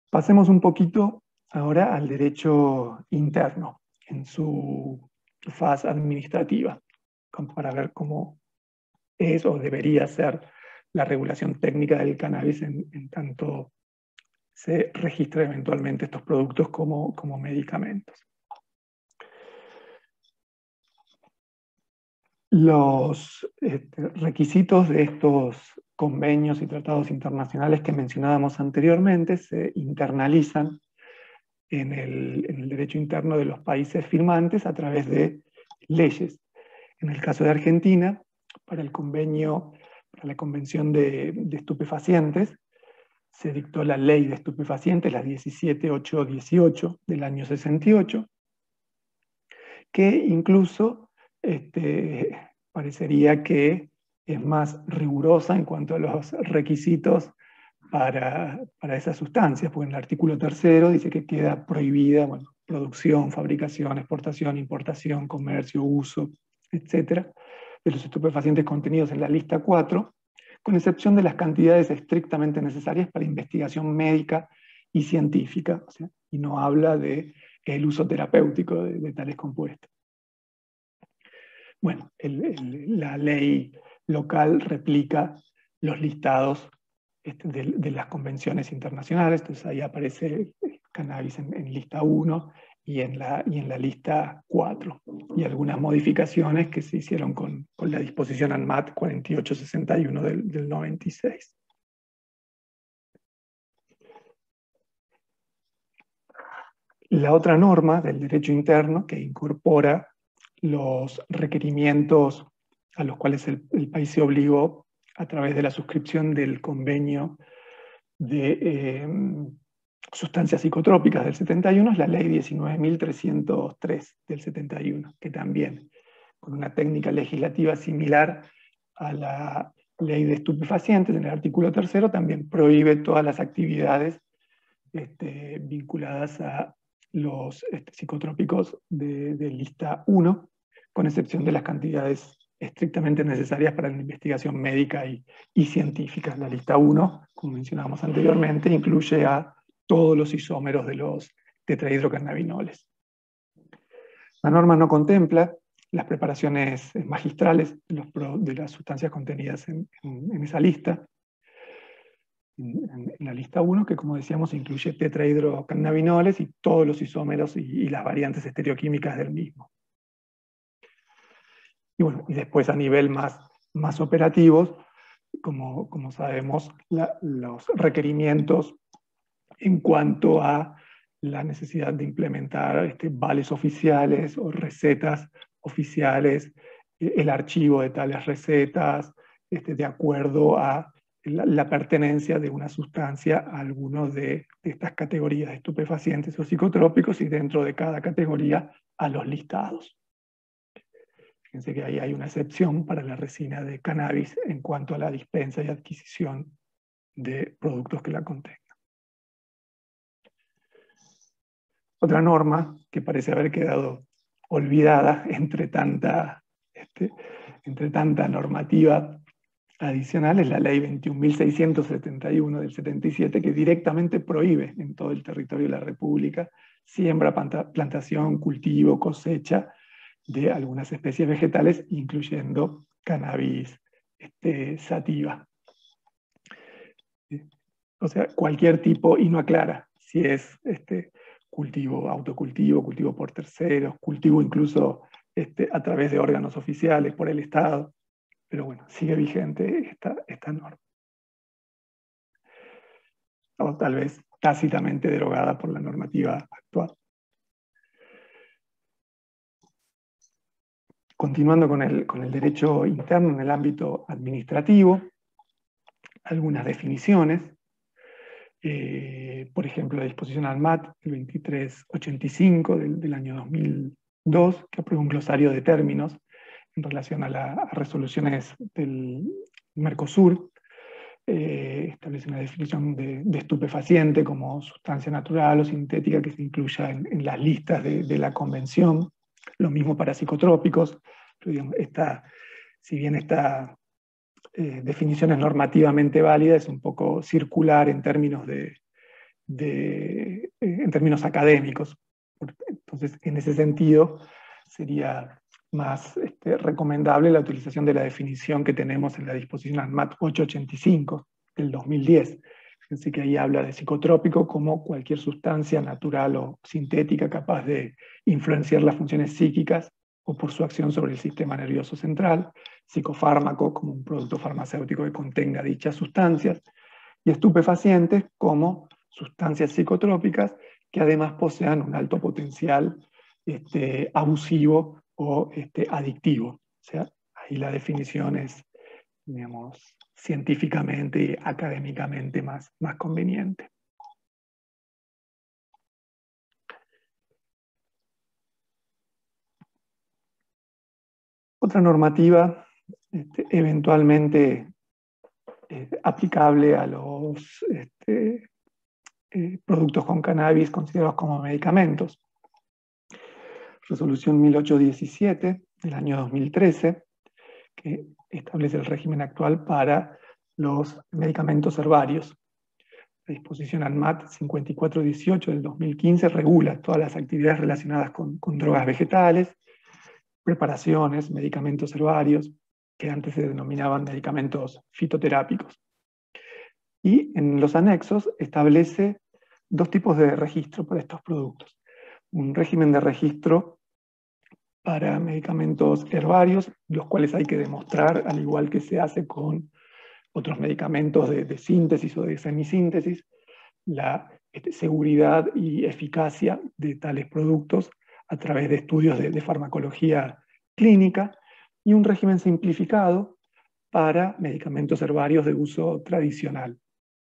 Speaker 2: Pasemos un poquito ahora al derecho interno, en su fase administrativa, para ver cómo es o debería ser la regulación técnica del cannabis en tanto se registra eventualmente estos productos como medicamentos. Los requisitos de estos convenios y tratados internacionales que mencionábamos anteriormente se internalizan en el derecho interno de los países firmantes a través de leyes. En el caso de Argentina, para la Convención de Estupefacientes, se dictó la Ley de Estupefacientes, la 17818 del año 68, que incluso parecería que es más rigurosa en cuanto a los requisitos para esas sustancias, porque en el artículo 3 dice que queda prohibida producción, fabricación, exportación, importación, comercio, uso, etcétera, de los estupefacientes contenidos en la lista 4, con excepción de las cantidades estrictamente necesarias para investigación médica y científica, y no habla del uso terapéutico de tales compuestos. Bueno, la ley local replica los listados de las convenciones internacionales, entonces ahí aparece el cannabis en lista 1 y en la lista 4, y algunas modificaciones que se hicieron con la disposición ANMAT 4861 del 96. La otra norma del derecho interno que incorpora los requerimientos a los cuales el país se obligó a través de la suscripción del convenio de sustancias psicotrópicas del 71 es la ley 19.303 del 71, que también, con una técnica legislativa similar a la ley de estupefacientes, en el artículo 3 también prohíbe todas las actividades vinculadas a los psicotrópicos de lista 1, con excepción de las cantidades estrictamente necesarias para la investigación médica y científica. La lista 1, como mencionábamos anteriormente, incluye a todos los isómeros de los tetrahidrocannabinoles. La norma no contempla las preparaciones magistrales de las sustancias contenidas en esa lista. En la lista 1, que como decíamos incluye tetrahidrocannabinoles y todos los isómeros y las variantes estereoquímicas del mismo. Y bueno, y después a nivel más operativos, como sabemos, los requerimientos en cuanto a la necesidad de implementar vales oficiales o recetas oficiales, el archivo de tales recetas, de acuerdo a la pertenencia de una sustancia a alguno de estas categorías de estupefacientes o psicotrópicos, y dentro de cada categoría a los listados. Fíjense que ahí hay una excepción para la resina de cannabis en cuanto a la dispensa y adquisición de productos que la contengan. Otra norma que parece haber quedado olvidada entre tanta normativa adicional es la ley 21.671 del 77, que directamente prohíbe en todo el territorio de la República siembra, plantación, cultivo, cosecha de algunas especies vegetales, incluyendo cannabis sativa. O sea, cualquier tipo, y no aclara si es cultivo, autocultivo, cultivo por terceros, cultivo incluso a través de órganos oficiales por el Estado. Pero bueno, sigue vigente esta norma. O tal vez tácitamente derogada por la normativa actual. Continuando con el derecho interno en el ámbito administrativo, algunas definiciones. Por ejemplo, la disposición ANMAT, el 2385 del año 2002, que aprueba un glosario de términos en relación a resoluciones del Mercosur, establece una definición de estupefaciente como sustancia natural o sintética que se incluya en las listas de la convención. Lo mismo para psicotrópicos. Pero, digamos, si bien esta definición es normativamente válida, es un poco circular en términos, en términos académicos. Entonces, en ese sentido, sería más recomendable la utilización de la definición que tenemos en la disposición ANMAT 885 del 2010. Así que ahí habla de psicotrópico como cualquier sustancia natural o sintética capaz de influenciar las funciones psíquicas o por su acción sobre el sistema nervioso central, psicofármaco como un producto farmacéutico que contenga dichas sustancias, y estupefacientes como sustancias psicotrópicas que además posean un alto potencial abusivo o adictivo. O sea, ahí la definición es, digamos, científicamente y académicamente más conveniente. Otra normativa eventualmente aplicable a los productos con cannabis considerados como medicamentos. Resolución 1817 del año 2013, que establece el régimen actual para los medicamentos herbarios. La disposición ANMAT 5418 del 2015 regula todas las actividades relacionadas con drogas vegetales, preparaciones, medicamentos herbarios, que antes se denominaban medicamentos fitoterápicos. Y en los anexos establece dos tipos de registro para estos productos. Un régimen de registro para medicamentos herbarios, los cuales hay que demostrar, al igual que se hace con otros medicamentos de síntesis o de semisíntesis, la seguridad y eficacia de tales productos a través de estudios de farmacología clínica, y un régimen simplificado para medicamentos herbarios de uso tradicional,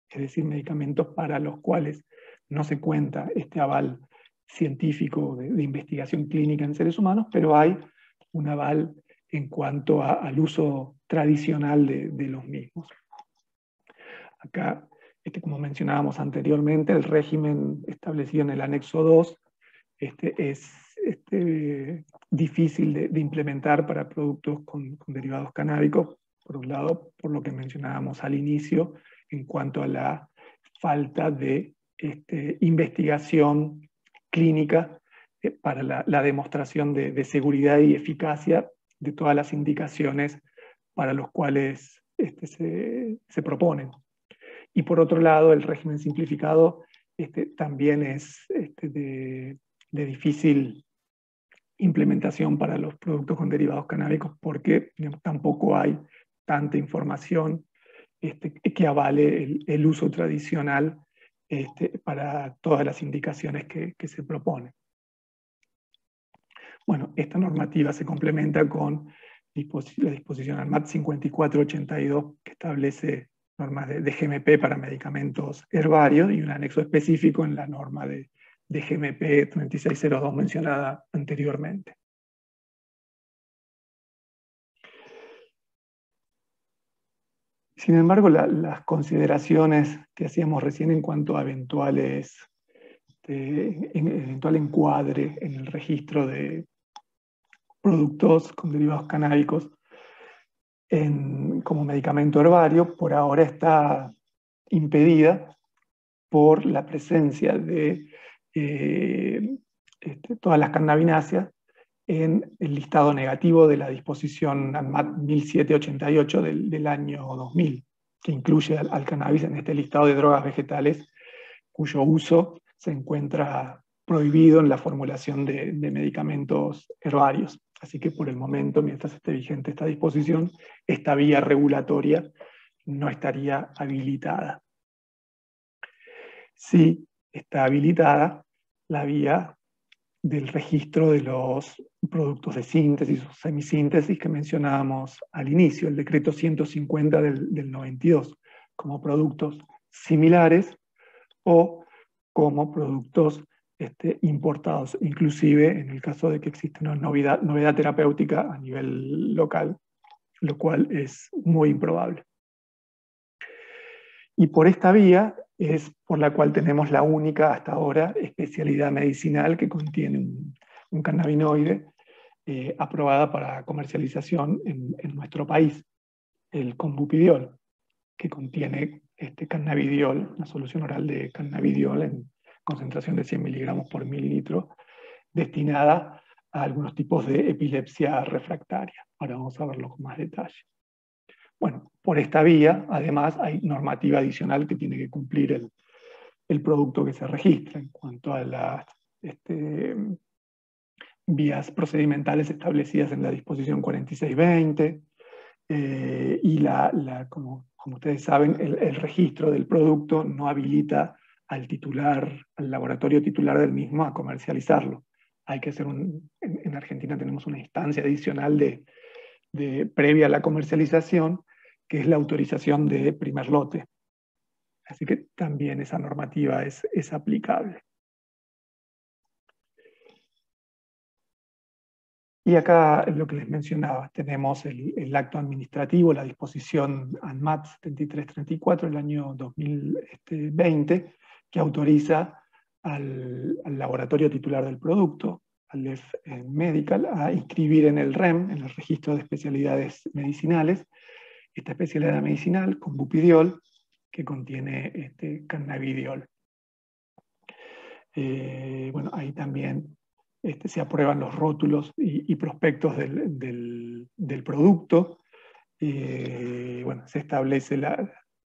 Speaker 2: es decir, medicamentos para los cuales no se cuenta este aval científico de investigación clínica en seres humanos, pero hay un aval en cuanto al uso tradicional de los mismos. Acá, como mencionábamos anteriormente, el régimen establecido en el anexo 2 es difícil de implementar para productos con derivados canábicos, por un lado, por lo que mencionábamos al inicio, en cuanto a la falta de investigación clínica para la demostración de seguridad y eficacia de todas las indicaciones para los cuales se proponen. Y por otro lado, el régimen simplificado también es de difícil implementación para los productos con derivados canábicos, porque tampoco hay tanta información que avale el uso tradicional para todas las indicaciones que se proponen. Bueno, esta normativa se complementa con la disposición ANMAT 5482, que establece normas de GMP para medicamentos herbarios, y un anexo específico en la norma de GMP 3602 mencionada anteriormente. Sin embargo, las consideraciones que hacíamos recién en cuanto a eventual encuadre en el registro de productos con derivados canábicos como medicamento herbario, por ahora está impedida por la presencia de todas las cannabináceas en el listado negativo de la disposición ANMAT 1788 del año 2000, que incluye al cannabis en este listado de drogas vegetales cuyo uso se encuentra prohibido en la formulación de medicamentos herbarios. Así que por el momento, mientras esté vigente esta disposición, esta vía regulatoria no estaría habilitada. Sí está habilitada la vía del registro de los productos de síntesis o semisíntesis que mencionábamos al inicio, el decreto 150 del 92, como productos similares o como productos importados, inclusive en el caso de que exista una novedad terapéutica a nivel local, lo cual es muy improbable. Y por esta vía es por la cual tenemos la única hasta ahora especialidad medicinal que contiene un cannabinoide aprobada para comercialización en nuestro país, el Combupidiol, que contiene cannabidiol, una solución oral de cannabidiol en concentración de 100 miligramos por mililitro, destinada a algunos tipos de epilepsia refractaria. Ahora vamos a verlo con más detalle. Bueno, por esta vía, además, hay normativa adicional que tiene que cumplir el producto que se registra en cuanto a las vías procedimentales establecidas en la disposición 4620, y como ustedes saben, el registro del producto no habilita al titular, al laboratorio titular del mismo a comercializarlo. Hay que hacer en Argentina tenemos una instancia adicional previa a la comercialización, que es la autorización de primer lote. Así que también esa normativa es aplicable. Y acá lo que les mencionaba, tenemos el acto administrativo, la disposición ANMAT 7334 del año 2020, que autoriza al laboratorio titular del producto, al LEF Medical, a inscribir en el REM, en el Registro de Especialidades Medicinales, esta especialidad medicinal con bupidiol, que contiene cannabidiol. Bueno, ahí también se aprueban los rótulos y prospectos del producto. Bueno, se establece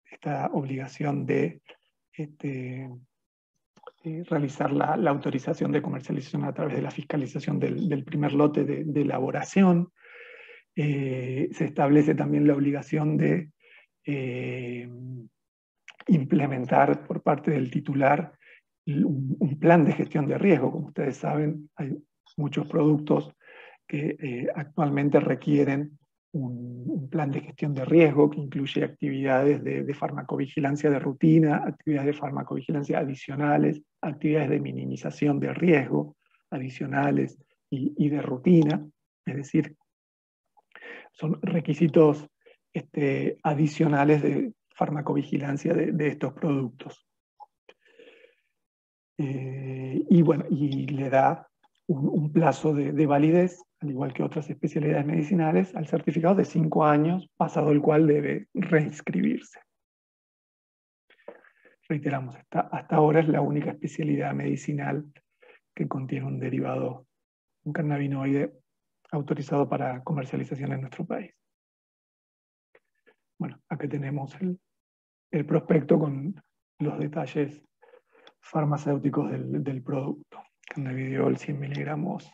Speaker 2: esta obligación de realizar la autorización de comercialización a través de la fiscalización del primer lote de elaboración. Se establece también la obligación de implementar por parte del titular un plan de gestión de riesgo. Como ustedes saben, hay muchos productos que actualmente requieren un plan de gestión de riesgo que incluye actividades de farmacovigilancia de rutina, actividades de farmacovigilancia adicionales, actividades de minimización de riesgo adicionales y de rutina. Es decir, son requisitos adicionales de farmacovigilancia de estos productos. Y bueno, y le da un plazo de validez, al igual que otras especialidades medicinales, al certificado de 5 años, pasado el cual debe reinscribirse. Reiteramos, hasta ahora es la única especialidad medicinal que contiene un derivado, un cannabinoide autorizado para comercialización en nuestro país. Bueno, acá tenemos el prospecto con los detalles farmacéuticos del producto. Cannabidiol 100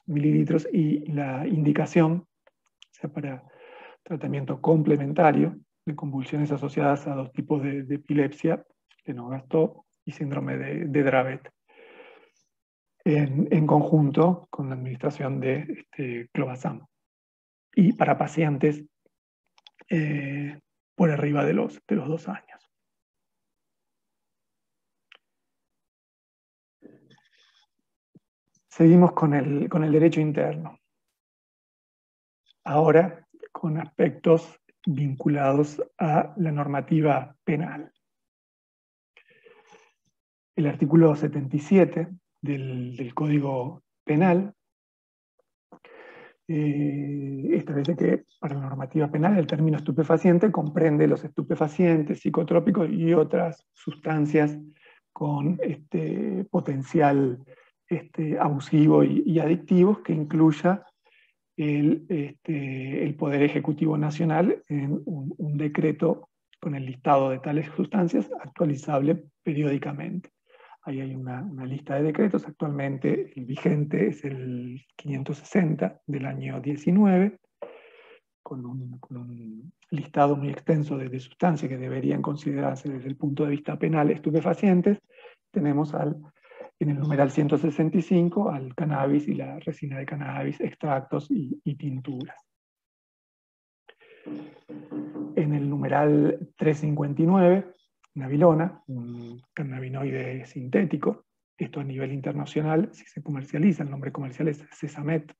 Speaker 2: mililitros, y la indicación, o sea, para tratamiento complementario de convulsiones asociadas a 2 tipos de epilepsia, Lennox-Gastaut y síndrome de Dravet, en conjunto con la administración de clobazam. Y para pacientes por arriba de los 2 años. Seguimos con el derecho interno. Ahora con aspectos vinculados a la normativa penal. El artículo 77 del Código Penal establece que para la normativa penal el término estupefaciente comprende los estupefacientes, psicotrópicos y otras sustancias con potencial abusivo y adictivos, que incluya el Poder Ejecutivo Nacional en un decreto con el listado de tales sustancias actualizable periódicamente. Ahí hay una lista de decretos. Actualmente el vigente es el 560 del año 19, con un listado muy extenso de sustancias que deberían considerarse desde el punto de vista penal estupefacientes. Tenemos en el numeral 165 al cannabis y la resina de cannabis, extractos y tinturas. En el numeral 359, nabilona, un cannabinoide sintético. Esto a nivel internacional, si se comercializa, el nombre comercial es Sesamet,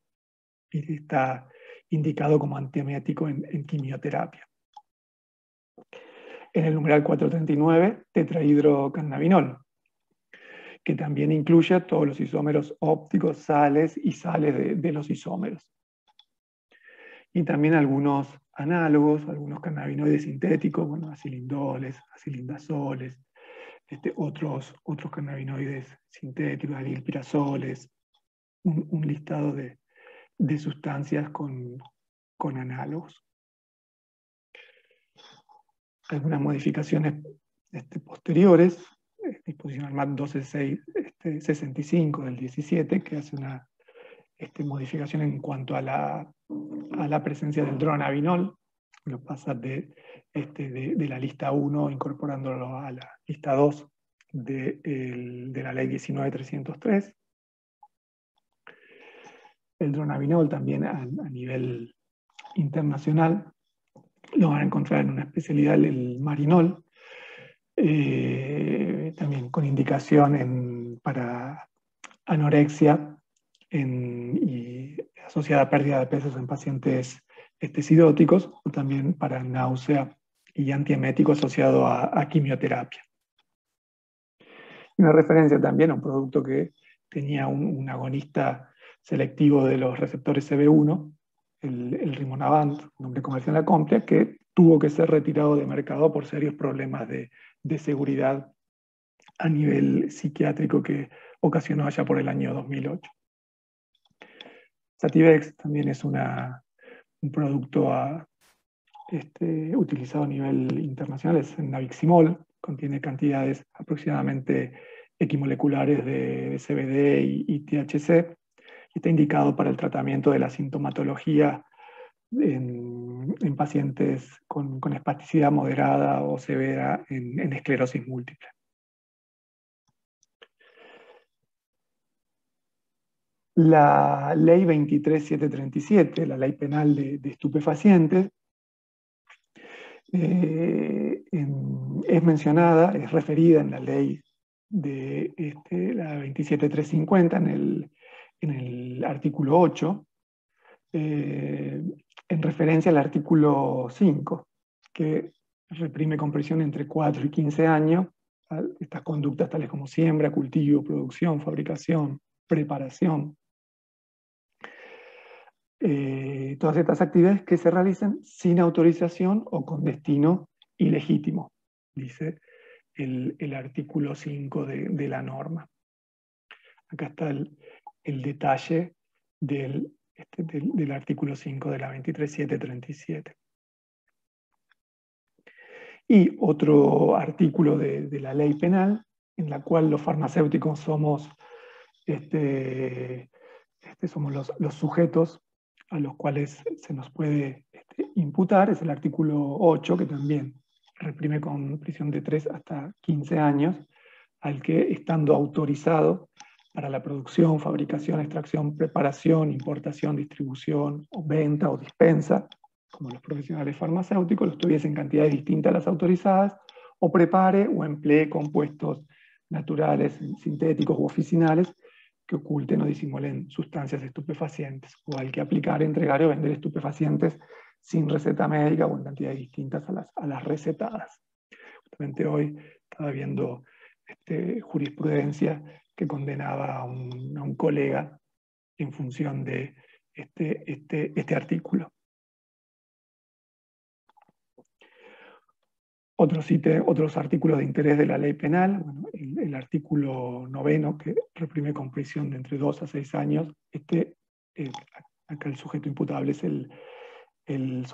Speaker 2: y está indicado como antiemético en quimioterapia. en el numeral 439, tetrahidrocannabinol, que también incluye todos los isómeros ópticos, sales y sales de los isómeros. Y también algunos análogos, algunos cannabinoides sintéticos, bueno, acilindoles, acilindazoles, otros cannabinoides sintéticos, alilpirazoles, un listado de sustancias con análogos. Algunas modificaciones posteriores, disposición al MAT 1265 del 17, que hace una modificación en cuanto a la presencia del dronabinol, lo pasa de la lista 1 incorporándolo a la lista 2 de la ley 19303. El dronabinol también a nivel internacional lo van a encontrar en una especialidad el marinol, también con indicación para anorexia y asociada a pérdida de peso en pacientes sidóticos, o también para náusea y antiemético asociado a quimioterapia. Una referencia también a un producto que tenía un agonista selectivo de los receptores CB1, el Rimonabant, nombre comercial Acomplia, que tuvo que ser retirado de mercado por serios problemas de seguridad a nivel psiquiátrico que ocasionó allá por el año 2008. Sativex también es un producto utilizado a nivel internacional, es nabiximol, contiene cantidades aproximadamente equimoleculares de CBD y THC, y está indicado para el tratamiento de la sintomatología en pacientes con espasticidad moderada o severa en esclerosis múltiple. La ley 23737, la ley penal de estupefacientes, es mencionada, es referida en la ley de la 27350 en el artículo 8, en referencia al artículo 5, que reprime con prisión entre 4 y 15 años estas conductas tales como siembra, cultivo, producción, fabricación, preparación. Todas estas actividades que se realicen sin autorización o con destino ilegítimo, dice el artículo 5 de la norma. Acá está el detalle del artículo 5 de la 23737. Y otro artículo de la ley penal, en la cual los farmacéuticos somos, somos los sujetos a los cuales se nos puede imputar, es el artículo 8, que también reprime con prisión de 3 hasta 15 años, al que, estando autorizado para la producción, fabricación, extracción, preparación, importación, distribución, o venta o dispensa, como los profesionales farmacéuticos, los tuviese en cantidades distintas a las autorizadas, o prepare o emplee compuestos naturales, sintéticos u oficinales que oculten o disimulen sustancias estupefacientes, o al que aplicar, entregar o vender estupefacientes sin receta médica o en cantidades distintas a las recetadas. Justamente hoy estaba viendo jurisprudencia que condenaba a un colega en función de este artículo. Otros artículos de interés de la ley penal, bueno, el artículo 9, que reprime con prisión de entre 2 a 6 años. Acá el sujeto imputable son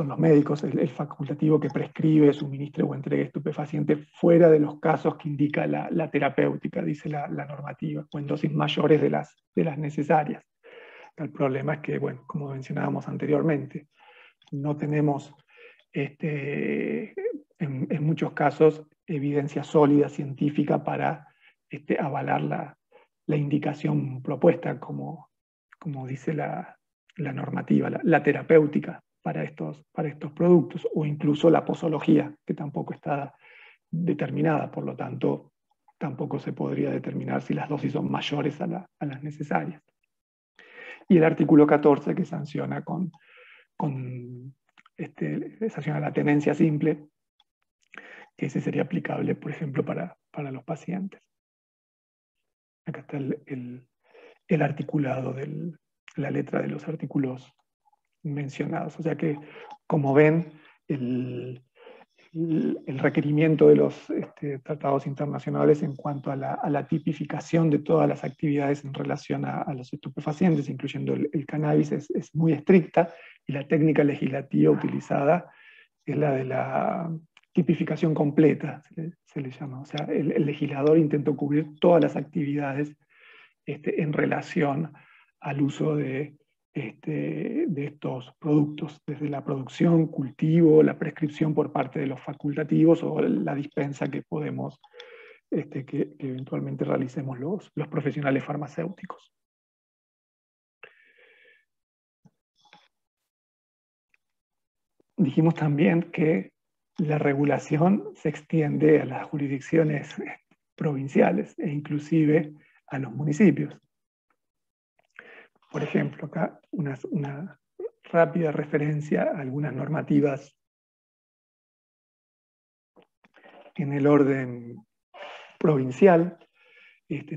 Speaker 2: los médicos, el facultativo que prescribe, suministre o entregue estupefacientes fuera de los casos que indica la terapéutica, dice la normativa, o en dosis mayores de las necesarias. El problema es que, bueno, como mencionábamos anteriormente, no tenemos en muchos casos evidencia sólida científica para avalar la indicación propuesta, como dice la normativa, la terapéutica para estos productos, o incluso la posología, que tampoco está determinada, por lo tanto tampoco se podría determinar si las dosis son mayores a las necesarias. Y el artículo 14, que sanciona sanciona la tenencia simple, que ese sería aplicable, por ejemplo, para los pacientes. Acá está el articulado, la letra de los artículos mencionados. O sea que, como ven, el requerimiento de los tratados internacionales en cuanto a la tipificación de todas las actividades en relación a los estupefacientes, incluyendo el cannabis, es muy estricta, y la técnica legislativa utilizada es la de la tipificación completa, se le llama. O sea, el legislador intentó cubrir todas las actividades en relación al uso de estos productos, desde la producción, cultivo, la prescripción por parte de los facultativos o la dispensa que podemos, que eventualmente realicemos los profesionales farmacéuticos. Dijimos también que la regulación se extiende a las jurisdicciones provinciales e inclusive a los municipios. Por ejemplo, acá una rápida referencia a algunas normativas en el orden provincial.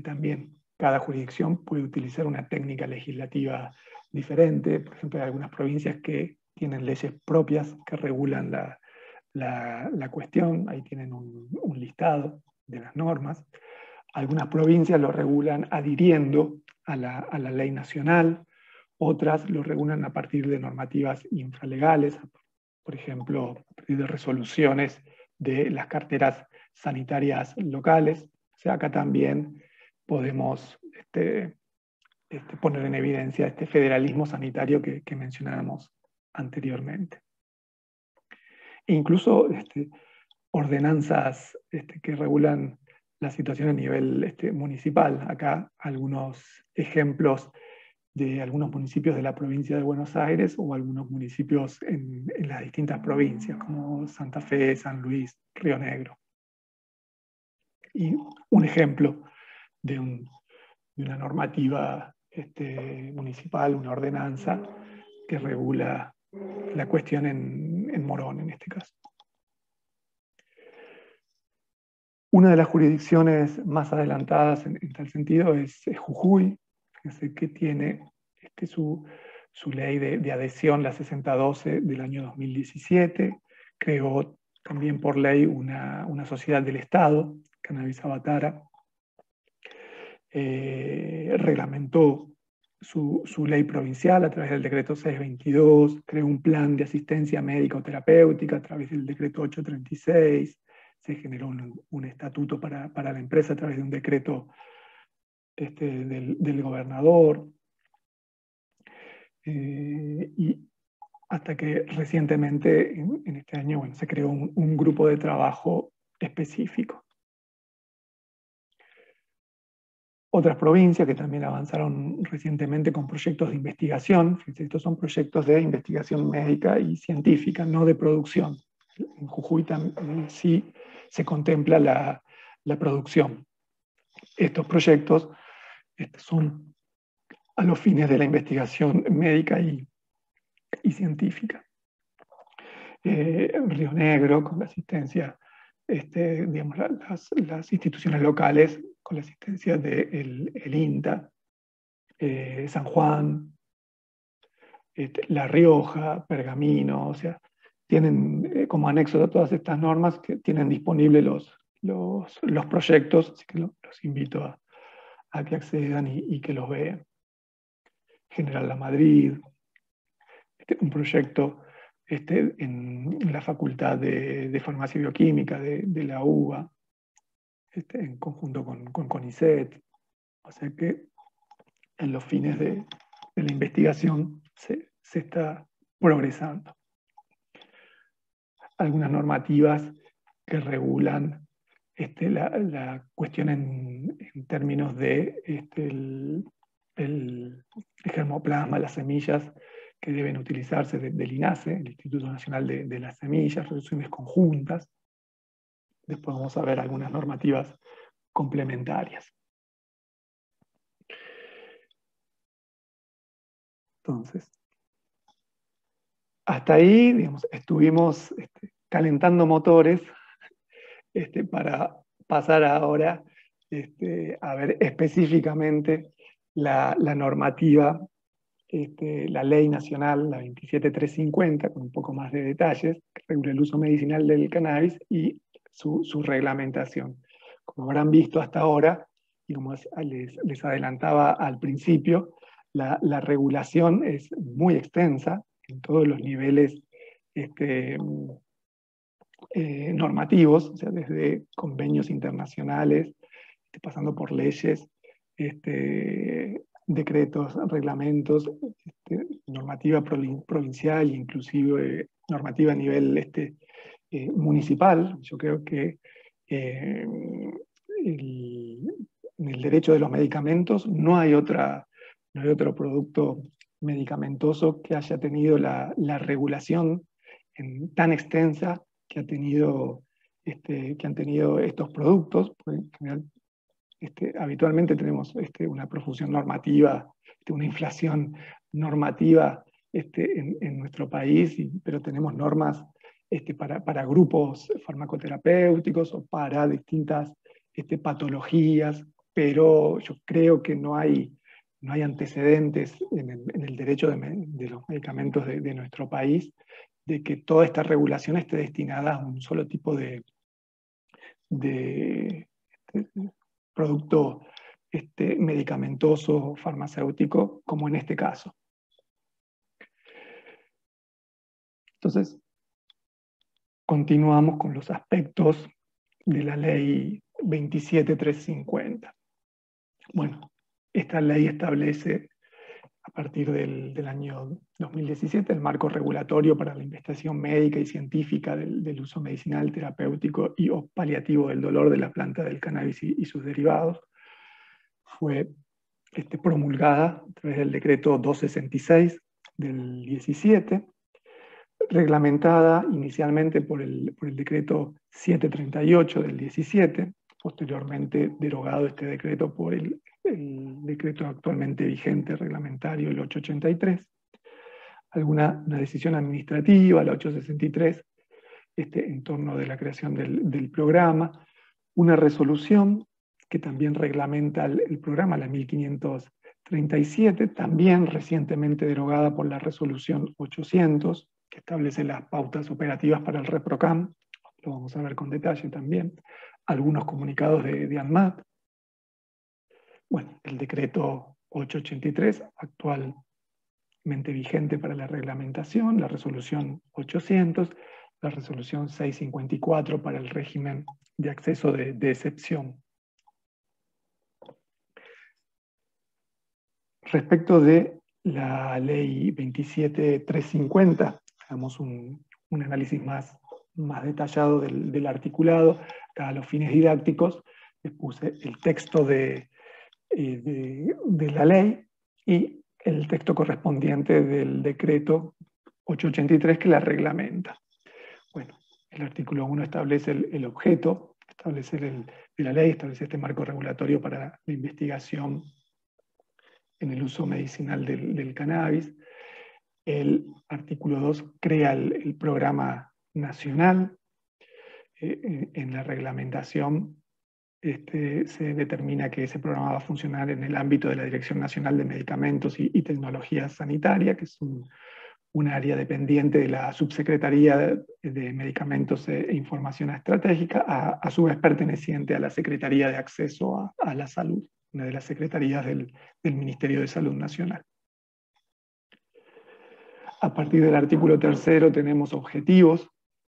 Speaker 2: También cada jurisdicción puede utilizar una técnica legislativa diferente. Por ejemplo, hay algunas provincias que tienen leyes propias que regulan la cuestión. Ahí tienen un listado de las normas. Algunas provincias lo regulan adhiriendo a la ley nacional, otras lo regulan a partir de normativas infralegales, por ejemplo, a partir de resoluciones de las carteras sanitarias locales. O sea, acá también podemos poner en evidencia este federalismo sanitario que mencionábamos anteriormente. E incluso ordenanzas que regulan la situación a nivel municipal. Acá algunos ejemplos de algunos municipios de la provincia de Buenos Aires o algunos municipios en las distintas provincias, como Santa Fe, San Luis, Río Negro. Y un ejemplo de una normativa municipal, una ordenanza que regula la cuestión en Morón, en este caso. Una de las jurisdicciones más adelantadas en tal sentido es Jujuy, que tiene su ley de adhesión, la 6012 del año 2017. Creó también por ley una sociedad del Estado, Cannabis Avatara. Reglamentó su ley provincial a través del decreto 622, creó un plan de asistencia médico-terapéutica a través del decreto 836, se generó un estatuto para la empresa a través de un decreto del gobernador, y hasta que recientemente, en este año, bueno, se creó un grupo de trabajo específico. Otras provincias que también avanzaron recientemente con proyectos de investigación. Estos son proyectos de investigación médica y científica, no de producción. En Jujuy también sí se contempla la producción. Estos proyectos son a los fines de la investigación médica y científica. Río Negro, con la asistencia, digamos, las instituciones locales, con la asistencia del INTA, San Juan, La Rioja, Pergamino, o sea, tienen como anexo a todas estas normas que tienen disponibles los proyectos, así que los invito a que accedan y que los vean. General La Madrid, un proyecto en la Facultad de Farmacia y Bioquímica de la UBA, en conjunto con CONICET. O sea que en los fines de la investigación se está progresando. Algunas normativas que regulan la cuestión en términos de el germoplasma, las semillas que deben utilizarse del INASE, el Instituto Nacional de las Semillas, resoluciones conjuntas. Después vamos a ver algunas normativas complementarias. Entonces, hasta ahí, digamos, estuvimos calentando motores para pasar ahora a ver específicamente la normativa, la ley nacional, la 27350, con un poco más de detalles, que regula el uso medicinal del cannabis y su reglamentación. Como habrán visto hasta ahora, y como les adelantaba al principio, la regulación es muy extensa en todos los niveles normativos, o sea, desde convenios internacionales, pasando por leyes, decretos, reglamentos, normativa provincial, inclusive normativa a nivel municipal. Yo creo que en el derecho de los medicamentos no hay otro producto medicamentoso que haya tenido la regulación tan extensa que han tenido estos productos. En general, habitualmente tenemos una profusión normativa, una inflación normativa en nuestro país, pero tenemos normas para grupos farmacoterapéuticos o para distintas patologías, pero yo creo que no hay antecedentes en el derecho de los medicamentos de nuestro país de que toda esta regulación esté destinada a un solo tipo de producto medicamentoso farmacéutico, como en este caso. Entonces, continuamos con los aspectos de la ley 27350. Bueno, esta ley establece, a partir del año 2017, el marco regulatorio para la investigación médica y científica del uso medicinal, terapéutico y o paliativo del dolor de la planta del cannabis y sus derivados. Fue promulgada a través del decreto 266 del 17, reglamentada inicialmente por el decreto 738 del 17, posteriormente derogado este decreto por el decreto actualmente vigente reglamentario, el 883, una decisión administrativa, la 863, en torno de la creación del programa, una resolución que también reglamenta el programa, la 1537, también recientemente derogada por la resolución 800, que establece las pautas operativas para el ReproCam, lo vamos a ver con detalle también, algunos comunicados de ANMAT. Bueno, el decreto 883, actualmente vigente para la reglamentación, la resolución 800, la resolución 654 para el régimen de acceso de excepción. Respecto de la ley 27350, hagamos un análisis más detallado del articulado. A los fines didácticos les puse el texto de la ley y el texto correspondiente del decreto 883 que la reglamenta. Bueno, el artículo 1 establece el objeto, de la ley, establece este marco regulatorio para la investigación en el uso medicinal del cannabis. El artículo 2 crea el programa nacional. En la reglamentación se determina que ese programa va a funcionar en el ámbito de la Dirección Nacional de Medicamentos y Tecnología Sanitaria, que es un área dependiente de la Subsecretaría de Medicamentos e Información Estratégica, a su vez perteneciente a la Secretaría de Acceso a la Salud, una de las secretarías del Ministerio de Salud Nacional. A partir del artículo 3 tenemos objetivos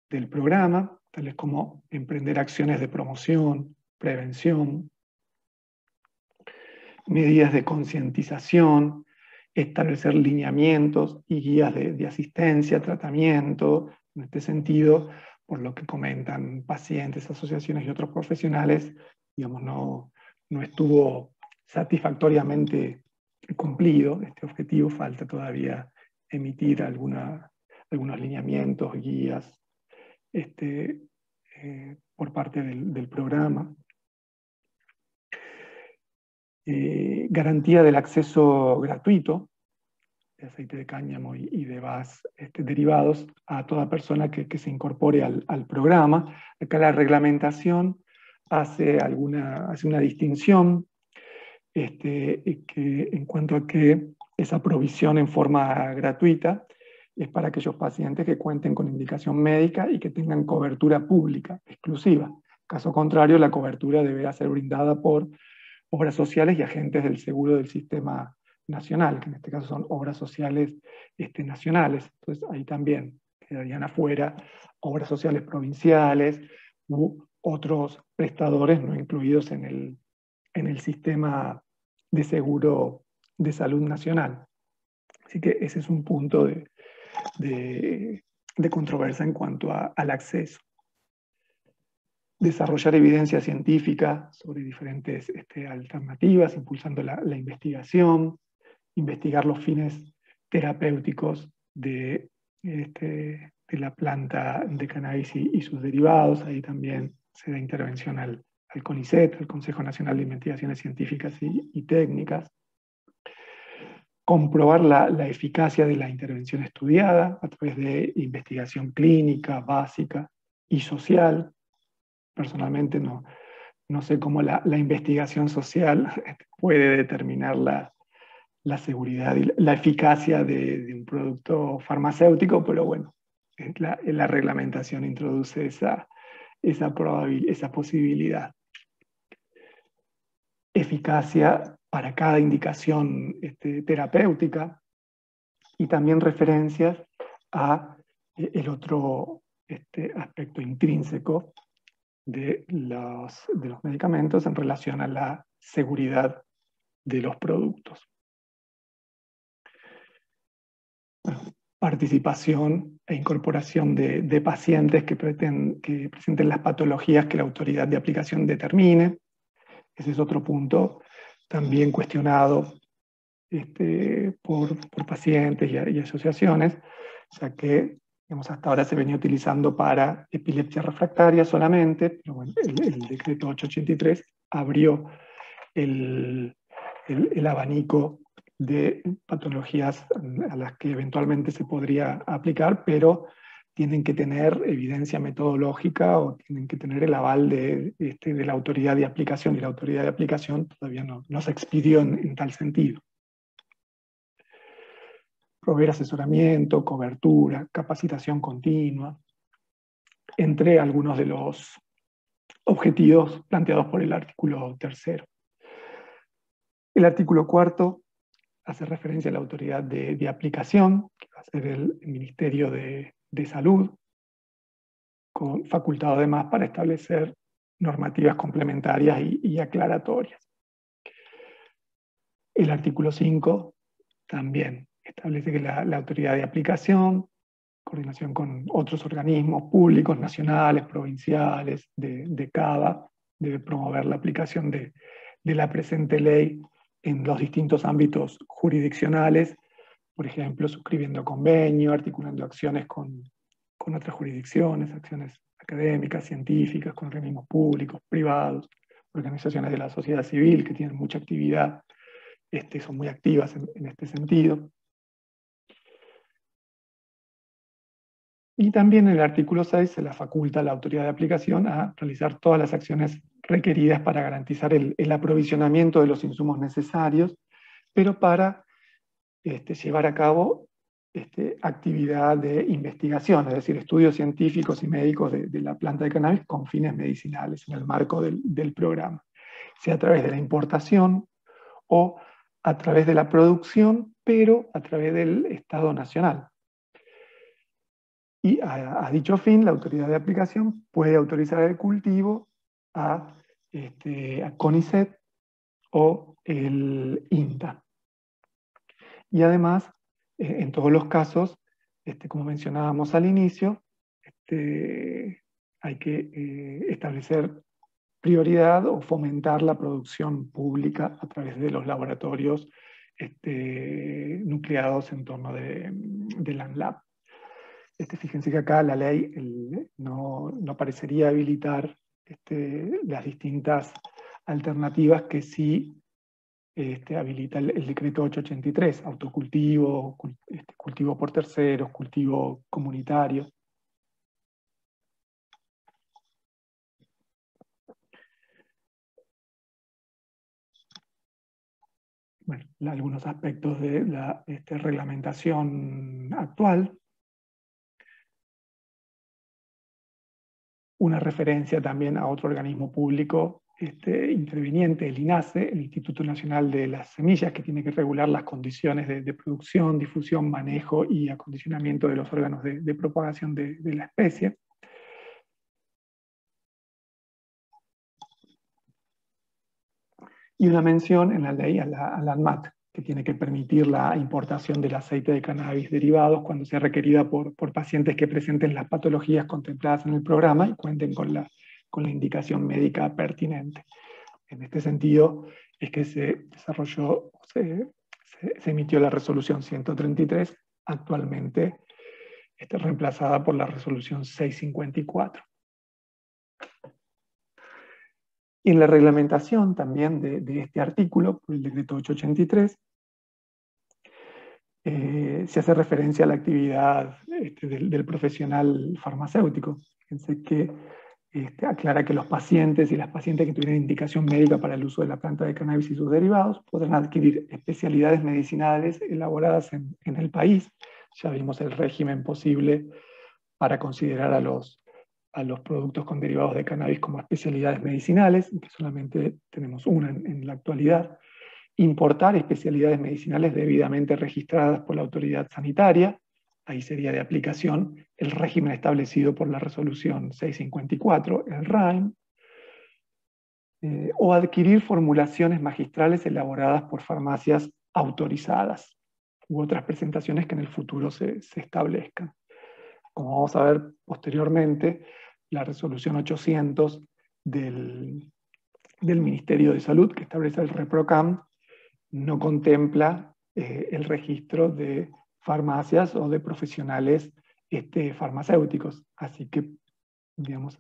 Speaker 2: del programa, tales como emprender acciones de promoción, prevención, medidas de concientización, establecer lineamientos y guías de asistencia, tratamiento. En este sentido, por lo que comentan pacientes, asociaciones y otros profesionales, digamos, no estuvo satisfactoriamente cumplido este objetivo. Falta todavía emitir algunos lineamientos, guías por parte del programa. Garantía del acceso gratuito de aceite de cáñamo y demás derivados a toda persona que se incorpore al programa. Acá la reglamentación hace una distinción en cuanto a que esa provisión en forma gratuita es para aquellos pacientes que cuenten con indicación médica y que tengan cobertura pública exclusiva. Caso contrario, la cobertura deberá ser brindada por obras sociales y agentes del seguro del sistema nacional, que en este caso son obras sociales nacionales. Entonces ahí también quedarían afuera obras sociales provinciales u otros prestadores no incluidos en el sistema de seguro de salud nacional. Así que ese es un punto de controversia en cuanto al acceso. Desarrollar evidencia científica sobre diferentes alternativas, impulsando la investigación, investigar los fines terapéuticos de la planta de cannabis y sus derivados. Ahí también se da intervención al CONICET, el Consejo Nacional de Investigaciones Científicas y Técnicas. Comprobar la eficacia de la intervención estudiada a través de investigación clínica, básica y social. Personalmente no sé cómo la investigación social puede determinar la seguridad y la eficacia de un producto farmacéutico, pero bueno, la reglamentación introduce esa posibilidad. Eficacia para cada indicación terapéutica y también referencias a el otro aspecto intrínseco de los medicamentos en relación a la seguridad de los productos. Participación e incorporación de pacientes que presenten las patologías que la autoridad de aplicación determine. Ese es otro punto también cuestionado por pacientes y asociaciones, ya que hasta ahora se venía utilizando para epilepsia refractaria solamente, pero bueno, el decreto 883 abrió el abanico de patologías a las que eventualmente se podría aplicar, pero tienen que tener evidencia metodológica o tienen que tener el aval de la autoridad de aplicación, y la autoridad de aplicación todavía no se expidió en tal sentido. Proveer asesoramiento, cobertura, capacitación continua, entre algunos de los objetivos planteados por el artículo 3. El artículo 4 hace referencia a la autoridad de aplicación, que va a ser el Ministerio de Salud, con facultad además para establecer normativas complementarias y aclaratorias. El artículo 5 también establece que la autoridad de aplicación, coordinación con otros organismos públicos, nacionales, provinciales, de CABA, debe promover la aplicación de la presente ley en los distintos ámbitos jurisdiccionales, por ejemplo, suscribiendo convenio, articulando acciones con otras jurisdicciones, acciones académicas, científicas, con organismos públicos, privados, organizaciones de la sociedad civil que tienen mucha actividad, son muy activas en este sentido. Y también en el artículo 6 se le faculta a la autoridad de aplicación a realizar todas las acciones requeridas para garantizar el aprovisionamiento de los insumos necesarios, pero para llevar a cabo actividad de investigación, es decir, estudios científicos y médicos de la planta de cannabis con fines medicinales en el marco del programa, sea a través de la importación o a través de la producción, pero a través del Estado Nacional. Y a dicho fin, la autoridad de aplicación puede autorizar el cultivo a CONICET o el INTA. Y además, en todos los casos, como mencionábamos al inicio, hay que establecer prioridad o fomentar la producción pública a través de los laboratorios nucleados en torno de la ANLAB. Fíjense que acá la ley no parecería habilitar las distintas alternativas que sí habilita el decreto 883, autocultivo, cultivo por terceros, cultivo comunitario. Bueno, algunos aspectos de la reglamentación actual. Una referencia también a otro organismo público interviniente, el INASE, el Instituto Nacional de las Semillas, que tiene que regular las condiciones de producción, difusión, manejo y acondicionamiento de los órganos de propagación de la especie. Y una mención en la ley a la ANMAT, que tiene que permitir la importación del aceite de cannabis derivados cuando sea requerida por pacientes que presenten las patologías contempladas en el programa y cuenten con la indicación médica pertinente. En este sentido es que se desarrolló, se emitió la resolución 133, actualmente reemplazada por la resolución 654. Y en la reglamentación también de este artículo, por el decreto 883, se hace referencia a la actividad del profesional farmacéutico. Fíjense que aclara que los pacientes y las pacientes que tuvieran indicación médica para el uso de la planta de cannabis y sus derivados podrán adquirir especialidades medicinales elaboradas en el país. Ya vimos el régimen posible para considerar a los productos con derivados de cannabis como especialidades medicinales, que solamente tenemos una en la actualidad. Importar especialidades medicinales debidamente registradas por la autoridad sanitaria, ahí sería de aplicación el régimen establecido por la resolución 654, el RAIM, o adquirir formulaciones magistrales elaboradas por farmacias autorizadas, u otras presentaciones que en el futuro se establezcan. Como vamos a ver posteriormente, la resolución 800 del Ministerio de Salud, que establece el ReproCam, no contempla el registro de farmacias o de profesionales farmacéuticos. Así que, digamos,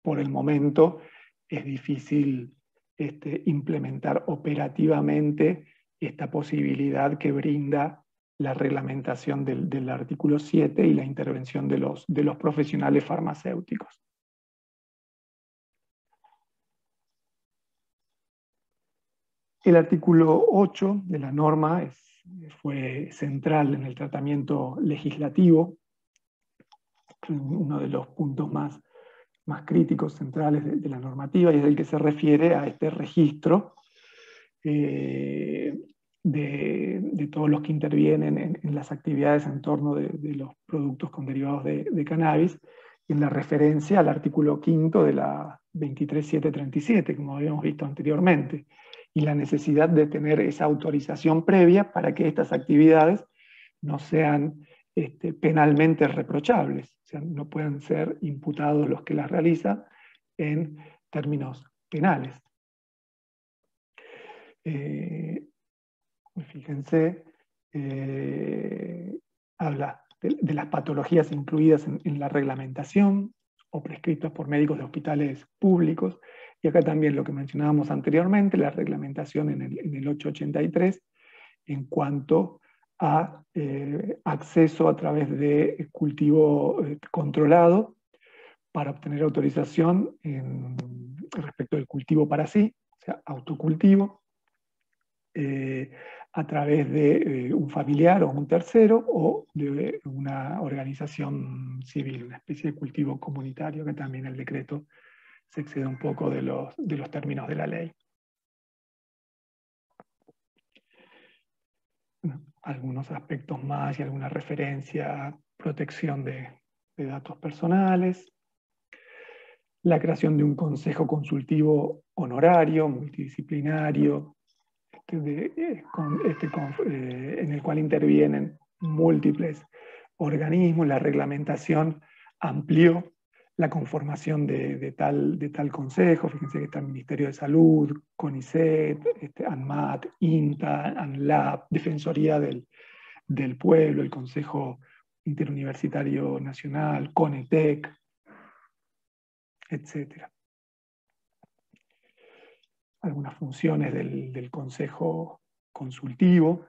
Speaker 2: por el momento es difícil implementar operativamente esta posibilidad que brinda la reglamentación del artículo 7 y la intervención de los profesionales farmacéuticos. El artículo 8 de la norma fue central en el tratamiento legislativo, uno de los puntos más críticos, centrales de la normativa, y es el que se refiere a este registro de todos los que intervienen en las actividades en torno de los productos con derivados de cannabis, y en la referencia al artículo 5 de la 23737, como habíamos visto anteriormente, y la necesidad de tener esa autorización previa para que estas actividades no sean penalmente reprochables, o sea, no puedan ser imputados los que las realizan en términos penales. Fíjense, habla de las patologías incluidas en la reglamentación o prescritas por médicos de hospitales públicos, y acá también lo que mencionábamos anteriormente, la reglamentación en el 883 en cuanto a acceso a través de cultivo controlado para obtener autorización respecto del cultivo para sí, o sea, autocultivo, a través de un familiar o un tercero o de una organización civil, una especie de cultivo comunitario, que también el decreto se excede un poco de los términos de la ley. Algunos aspectos más y alguna referencia a protección de datos personales, la creación de un consejo consultivo honorario, multidisciplinario, en el cual intervienen múltiples organismos. La reglamentación amplió la conformación de tal consejo. Fíjense que está el Ministerio de Salud, CONICET, ANMAT, INTA, ANLAB, Defensoría del Pueblo, el Consejo Interuniversitario Nacional, CONETEC, etc. algunas funciones del Consejo Consultivo.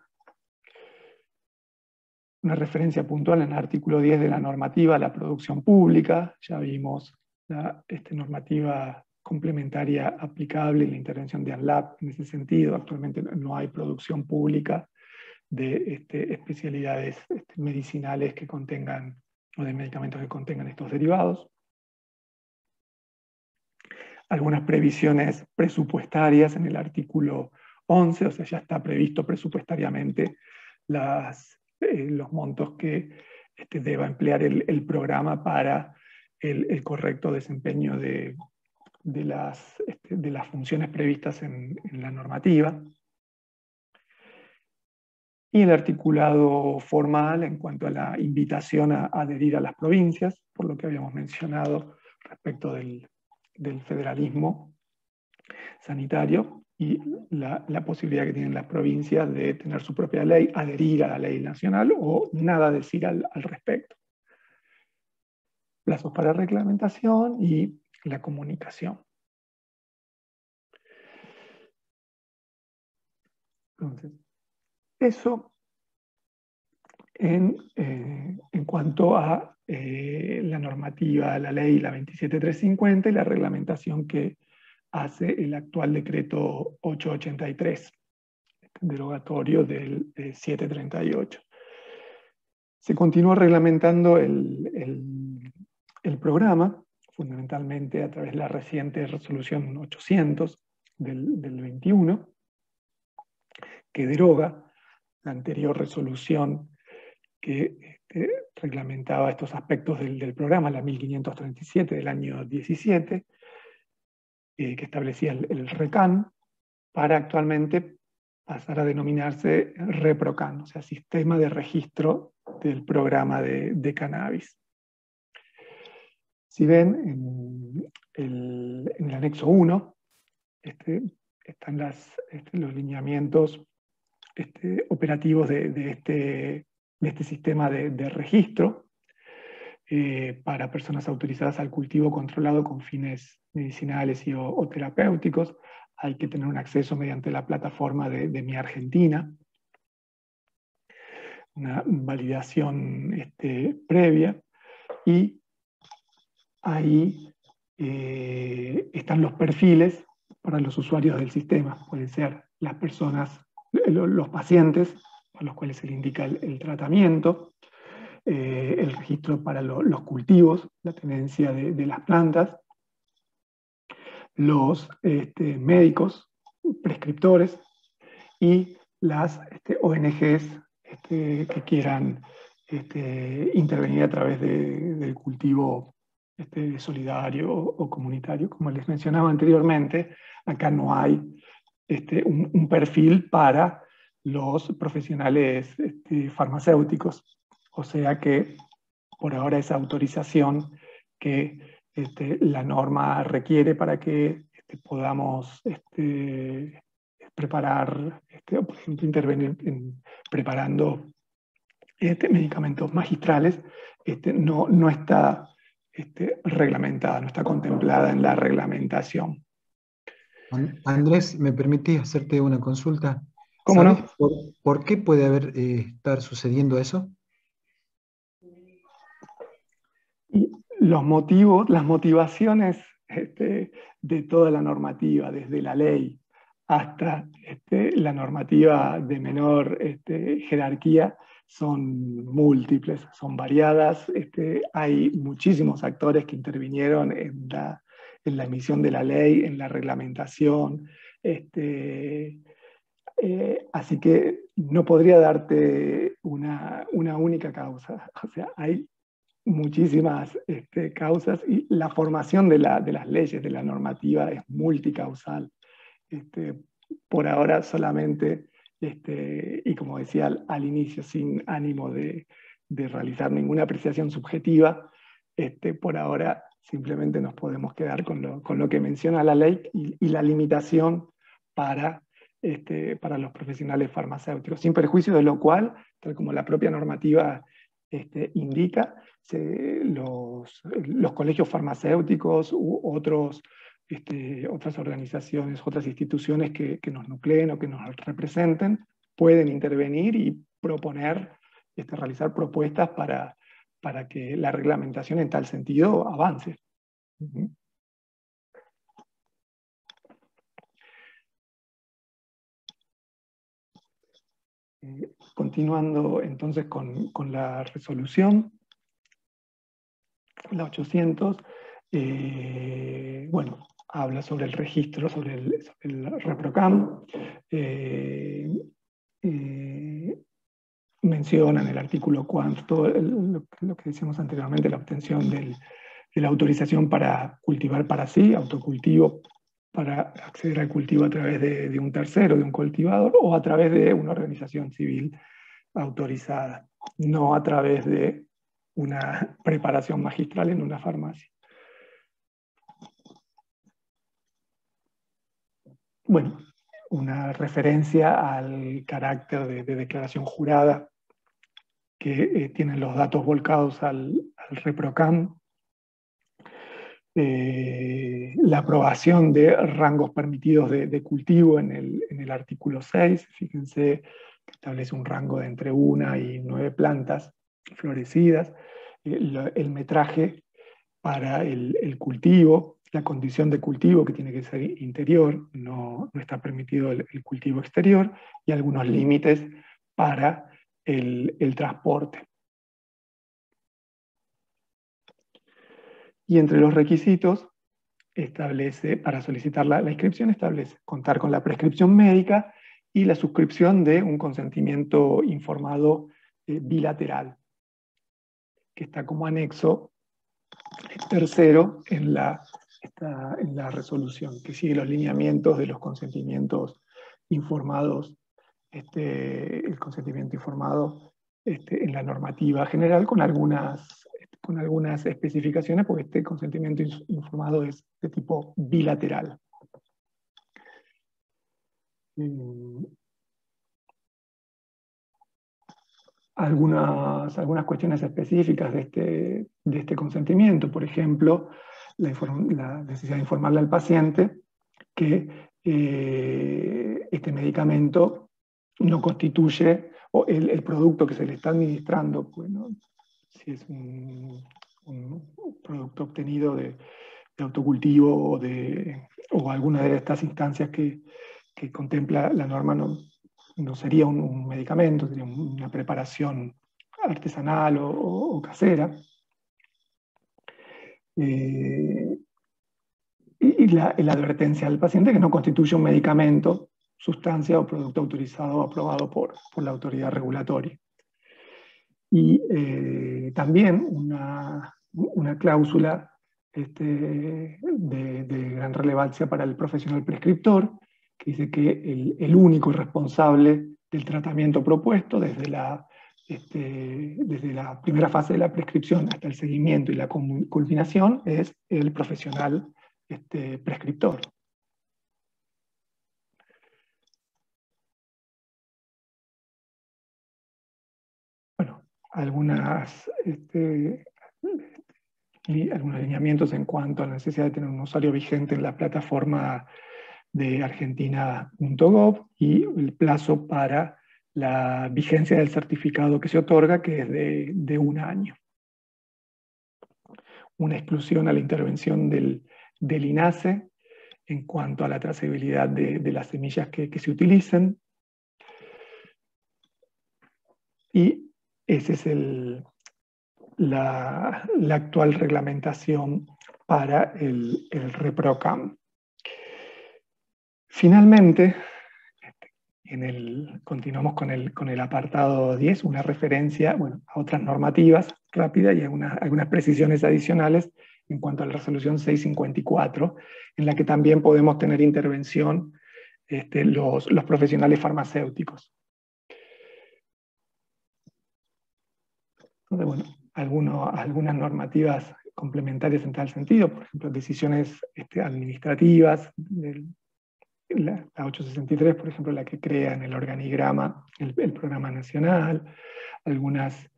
Speaker 2: Una referencia puntual en el artículo 10 de la normativa a la producción pública. Ya vimos la normativa complementaria aplicable en la intervención de ANLAP en ese sentido. Actualmente no hay producción pública de especialidades medicinales que contengan, o de medicamentos que contengan estos derivados. Algunas previsiones presupuestarias en el artículo 11, o sea, ya está previsto presupuestariamente los montos que deba emplear el programa para el correcto desempeño de las funciones previstas en la normativa. Y el articulado formal en cuanto a la invitación a adherir a las provincias, por lo que habíamos mencionado respecto del federalismo sanitario y la posibilidad que tienen las provincias de tener su propia ley, adherir a la ley nacional o nada decir al respecto. Plazos para reglamentación y la comunicación. Entonces, eso en cuanto a la normativa, la ley, la 27350 y la reglamentación que hace el actual decreto 883, derogatorio del 738. Se continúa reglamentando el programa, fundamentalmente a través de la reciente resolución 800 del 21, que deroga la anterior resolución que reglamentaba estos aspectos del programa, la 1537 del año 17, que establecía el RECAN, para actualmente pasar a denominarse REPROCAN, o sea, Sistema de Registro del Programa de Cannabis. Si ven, en el anexo 1 están los lineamientos operativos de este sistema de registro para personas autorizadas al cultivo controlado con fines medicinales o terapéuticos. Hay que tener un acceso mediante la plataforma de Mi Argentina, una validación previa, y ahí están los perfiles para los usuarios del sistema. Pueden ser las personas, los pacientes a los cuales se le indica el tratamiento, el registro para los cultivos, la tenencia de las plantas, los médicos, prescriptores y las ONGs que quieran intervenir a través del cultivo solidario o comunitario. Como les mencionaba anteriormente, acá no hay un perfil para los profesionales farmacéuticos, o sea que por ahora esa autorización que la norma requiere para que podamos preparar, por ejemplo, intervenir preparando medicamentos magistrales, no está reglamentada, no está contemplada en la reglamentación.
Speaker 1: Andrés, ¿me permitís hacerte una consulta?
Speaker 2: ¿Cómo no?
Speaker 1: ¿Sabes por qué puede estar sucediendo eso?
Speaker 2: Y los motivos, las motivaciones de toda la normativa, desde la ley hasta la normativa de menor jerarquía, son múltiples, son variadas. Hay muchísimos actores que intervinieron en la emisión de la ley, en la reglamentación. Así que no podría darte una única causa. O sea, hay muchísimas causas y la formación de las leyes, de la normativa, es multicausal. Por ahora solamente, y como decía al inicio, sin ánimo de realizar ninguna apreciación subjetiva, por ahora simplemente nos podemos quedar con lo que menciona la ley y la limitación para los profesionales farmacéuticos, sin perjuicio de lo cual, tal como la propia normativa indica, los colegios farmacéuticos u otros otras organizaciones, otras instituciones que nos nucleen o que nos representen, pueden intervenir y proponer, realizar propuestas para que la reglamentación en tal sentido avance. Continuando entonces con la resolución, la 800, bueno, habla sobre el registro, sobre el ReproCam, menciona en el artículo cuarto lo que decíamos anteriormente, la obtención de la autorización para cultivar para sí, autocultivo, para acceder al cultivo a través de un tercero, de un cultivador, o a través de una organización civil autorizada, no a través de una preparación magistral en una farmacia. Bueno, una referencia al carácter de declaración jurada que tienen los datos volcados al ReproCam, la aprobación de rangos permitidos de cultivo en el artículo 6, fíjense que establece un rango de entre 1 y 9 plantas florecidas, el metraje para el cultivo, la condición de cultivo que tiene que ser interior, no está permitido el cultivo exterior, y algunos límites para el transporte. Y entre los requisitos establece, para solicitar la inscripción, establece contar con la prescripción médica y la suscripción de un consentimiento informado bilateral, que está como anexo tercero en la resolución, que sigue los lineamientos de los consentimientos informados, el consentimiento informado en la normativa general con algunas especificaciones, porque este consentimiento informado es de tipo bilateral. Algunas cuestiones específicas de este consentimiento, por ejemplo, la necesidad de informarle al paciente que este medicamento no constituye, o el producto que se le está administrando, bueno, si es un producto obtenido de autocultivo o alguna de estas instancias que contempla la norma, no sería un medicamento, sería una preparación artesanal o casera. Y la advertencia al paciente que no constituye un medicamento, sustancia o producto autorizado o aprobado por la autoridad regulatoria. Y también una cláusula de gran relevancia para el profesional prescriptor, que dice que el único responsable del tratamiento propuesto desde la primera fase de la prescripción hasta el seguimiento y la culminación es el profesional prescriptor. Bueno, algunos lineamientos en cuanto a la necesidad de tener un usuario vigente en la plataforma de argentina.gov y el plazo para la vigencia del certificado que se otorga, que es de 1 año. Una exclusión a la intervención del INASE en cuanto a la trazabilidad de las semillas que se utilicen. Y esa es la actual reglamentación para el ReproCam. Finalmente, continuamos con el apartado 10, una referencia a otras normativas rápida y algunas precisiones adicionales en cuanto a la resolución 654, en la que también podemos tener intervención los profesionales farmacéuticos. Entonces, bueno, algunas normativas complementarias en tal sentido, por ejemplo, decisiones administrativas, la 863, por ejemplo, la que crea en el organigrama el programa nacional, algunas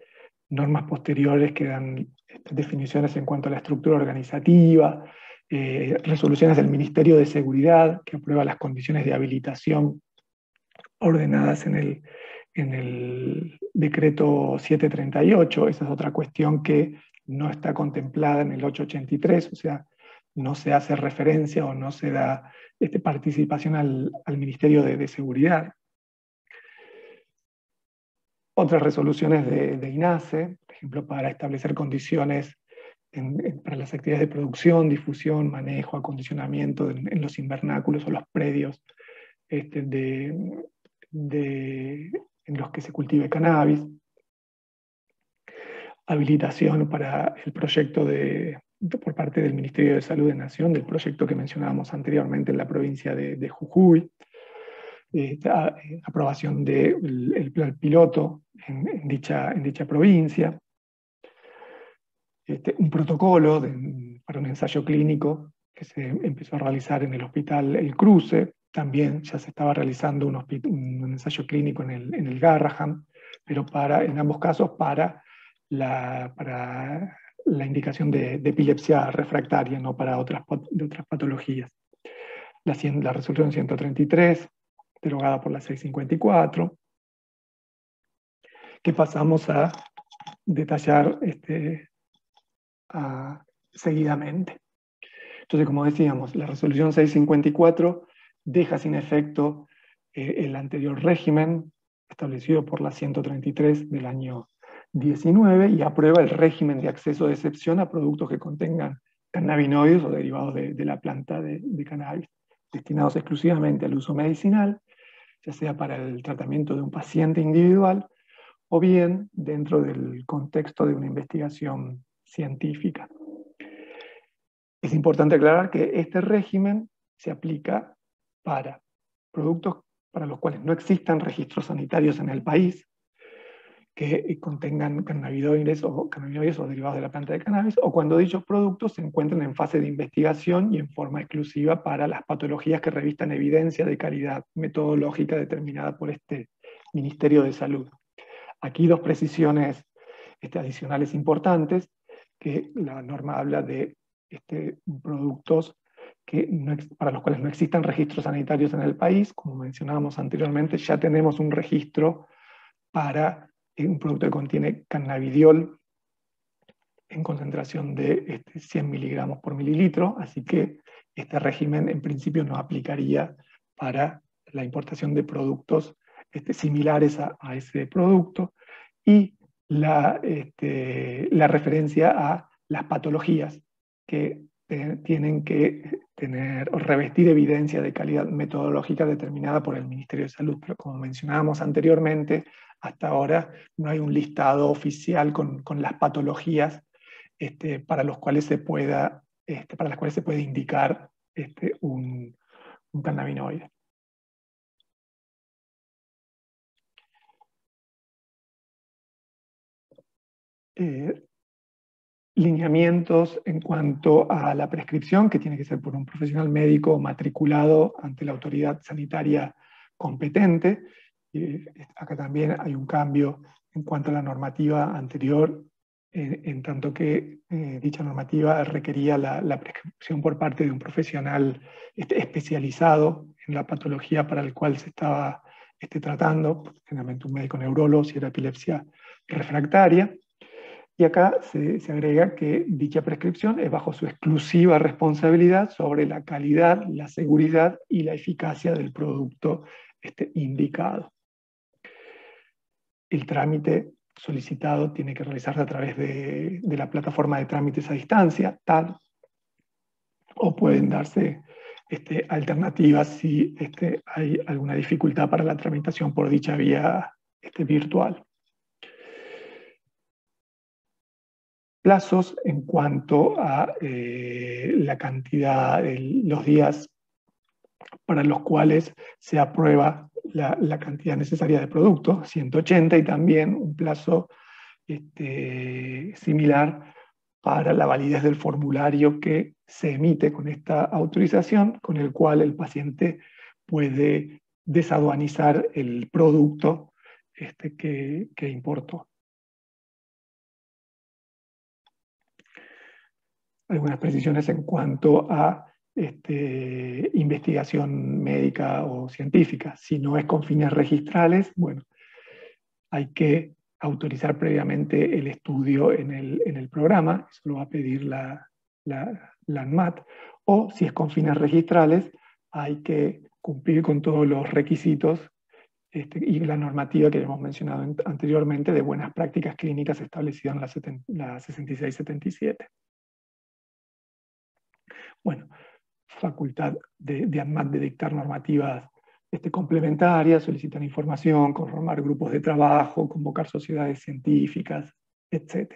Speaker 2: normas posteriores que dan definiciones en cuanto a la estructura organizativa, resoluciones del Ministerio de Seguridad, que aprueba las condiciones de habilitación ordenadas en el decreto 738. Esa es otra cuestión que no está contemplada en el 883, o sea, no se hace referencia o no se da participación al Ministerio de Seguridad. Otras resoluciones de INASE, por ejemplo, para establecer condiciones para las actividades de producción, difusión, manejo, acondicionamiento en los invernáculos o los predios en los que se cultive cannabis. Habilitación para el proyecto por parte del Ministerio de Salud de Nación, del proyecto que mencionábamos anteriormente en la provincia de Jujuy. Aprobación del plan piloto en dicha provincia. Un protocolo para un ensayo clínico que se empezó a realizar en el hospital El Cruce. También ya se estaba realizando un ensayo clínico en el Garrahan, pero en ambos casos para la indicación de epilepsia refractaria, no para otras patologías. La resolución 133, derogada por la 654, que pasamos a detallar seguidamente. Entonces, como decíamos, la resolución 654 deja sin efecto el anterior régimen establecido por la 133 del año 19 y aprueba el régimen de acceso de excepción a productos que contengan cannabinoides o derivados de la planta de cannabis, destinados exclusivamente al uso medicinal, ya sea para el tratamiento de un paciente individual o bien dentro del contexto de una investigación científica. Es importante aclarar que este régimen se aplica para productos para los cuales no existan registros sanitarios en el país, que contengan cannabinoides o derivados de la planta de cannabis, o cuando dichos productos se encuentren en fase de investigación y en forma exclusiva para las patologías que revistan evidencia de calidad metodológica determinada por este Ministerio de Salud. Aquí dos precisiones adicionales importantes, que la norma habla de productos para los cuales no existan registros sanitarios en el país. Como mencionábamos anteriormente, ya tenemos un registro para un producto que contiene cannabidiol en concentración de 100 miligramos por mililitro, así que este régimen en principio no aplicaría para la importación de productos similares a ese producto, y la referencia a las patologías que tienen que tener o revestir evidencia de calidad metodológica determinada por el Ministerio de Salud. Pero como mencionábamos anteriormente, hasta ahora no hay un listado oficial con las patologías para las cuales se puede indicar un cannabinoide. Lineamientos en cuanto a la prescripción, que tiene que ser por un profesional médico matriculado ante la autoridad sanitaria competente. Acá también hay un cambio en cuanto a la normativa anterior, en tanto que dicha normativa requería la prescripción por parte de un profesional especializado en la patología para el cual se estaba tratando, generalmente un médico neurólogo si era epilepsia refractaria. Y acá se agrega que dicha prescripción es bajo su exclusiva responsabilidad sobre la calidad, la seguridad y la eficacia del producto indicado. El trámite solicitado tiene que realizarse a través de la plataforma de trámites a distancia, TAD, o pueden darse alternativas si hay alguna dificultad para la tramitación por dicha vía virtual. Plazos en cuanto a la cantidad, los días para los cuales se aprueba la cantidad necesaria de producto, 180, y también un plazo similar para la validez del formulario que se emite con esta autorización, con el cual el paciente puede desaduanizar el producto que importó. algunas precisiones en cuanto a investigación médica o científica. Si no es con fines registrales, bueno, hay que autorizar previamente el estudio en el programa, eso lo va a pedir la ANMAT, o si es con fines registrales, hay que cumplir con todos los requisitos y la normativa que hemos mencionado anteriormente de buenas prácticas clínicas establecidas en la 6677. Bueno, facultad de ANMAT de dictar normativas complementarias, solicitar información, conformar grupos de trabajo, convocar sociedades científicas, etc.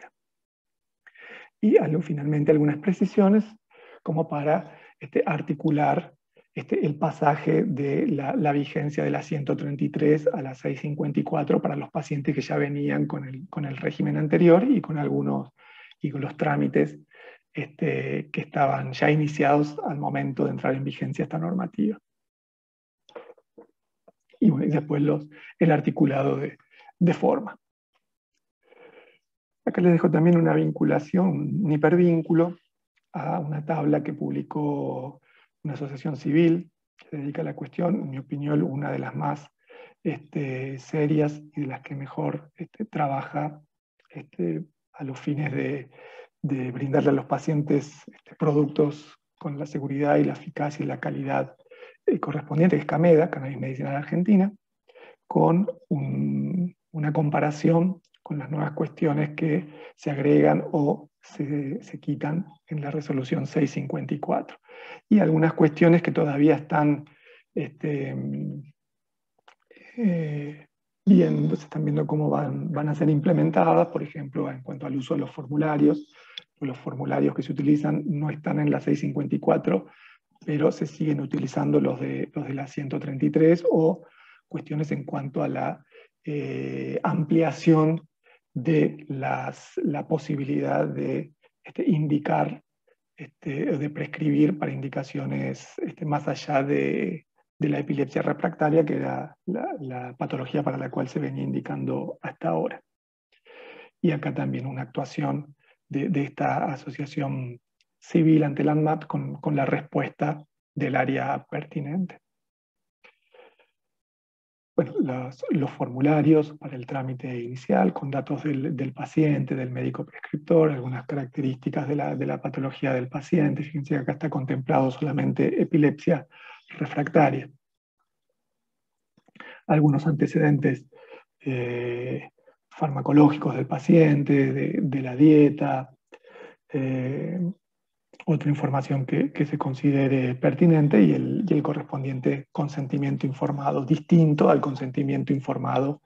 Speaker 2: Y finalmente algunas precisiones como para articular el pasaje de la vigencia de la 133 a la 654 para los pacientes que ya venían con el régimen anterior y con los trámites que estaban ya iniciados al momento de entrar en vigencia esta normativa. Y, bueno, y después el articulado de forma. Acá les dejo también una vinculación, un hipervínculo a una tabla que publicó una asociación civil que se dedica a la cuestión, en mi opinión, una de las más serias y de las que mejor trabaja a los fines de brindarle a los pacientes productos con la seguridad y la eficacia y la calidad correspondiente, que es CAMEDA, Cannabis Medicinal Argentina, con una comparación con las nuevas cuestiones que se agregan o se quitan en la resolución 654. Y algunas cuestiones que todavía están se están viendo cómo van a ser implementadas, por ejemplo, en cuanto al uso de los formularios. Los formularios que se utilizan no están en la 654, pero se siguen utilizando los de la 133, o cuestiones en cuanto a la ampliación de la posibilidad de indicar, de prescribir para indicaciones más allá de la epilepsia refractaria, que era la patología para la cual se venía indicando hasta ahora. Y acá también una actuación de esta asociación civil ante la ANMAT con la respuesta del área pertinente. Bueno, los formularios para el trámite inicial, con datos del paciente, del médico prescriptor, algunas características de la patología del paciente. Fíjense que acá está contemplado solamente epilepsia refractaria. Algunos antecedentes farmacológicos del paciente, de la dieta, otra información que se considere pertinente y el correspondiente consentimiento informado, distinto al consentimiento informado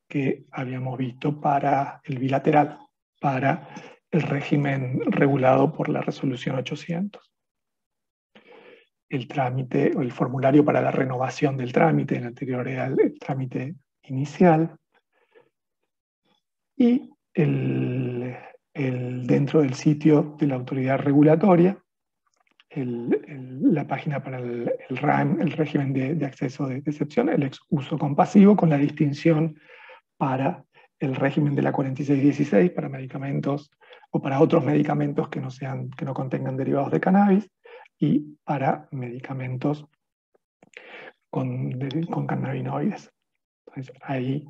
Speaker 2: que habíamos visto para el bilateral, para el régimen regulado por la resolución 800. El trámite o el formulario para la renovación del trámite, el anterior era el trámite inicial, y dentro del sitio de la autoridad regulatoria, la página para el RAM, el régimen de acceso de excepción, el uso compasivo, con la distinción para el régimen de la 4616 para medicamentos o para otros medicamentos que no contengan derivados de cannabis, y para medicamentos con cannabinoides. Entonces ahí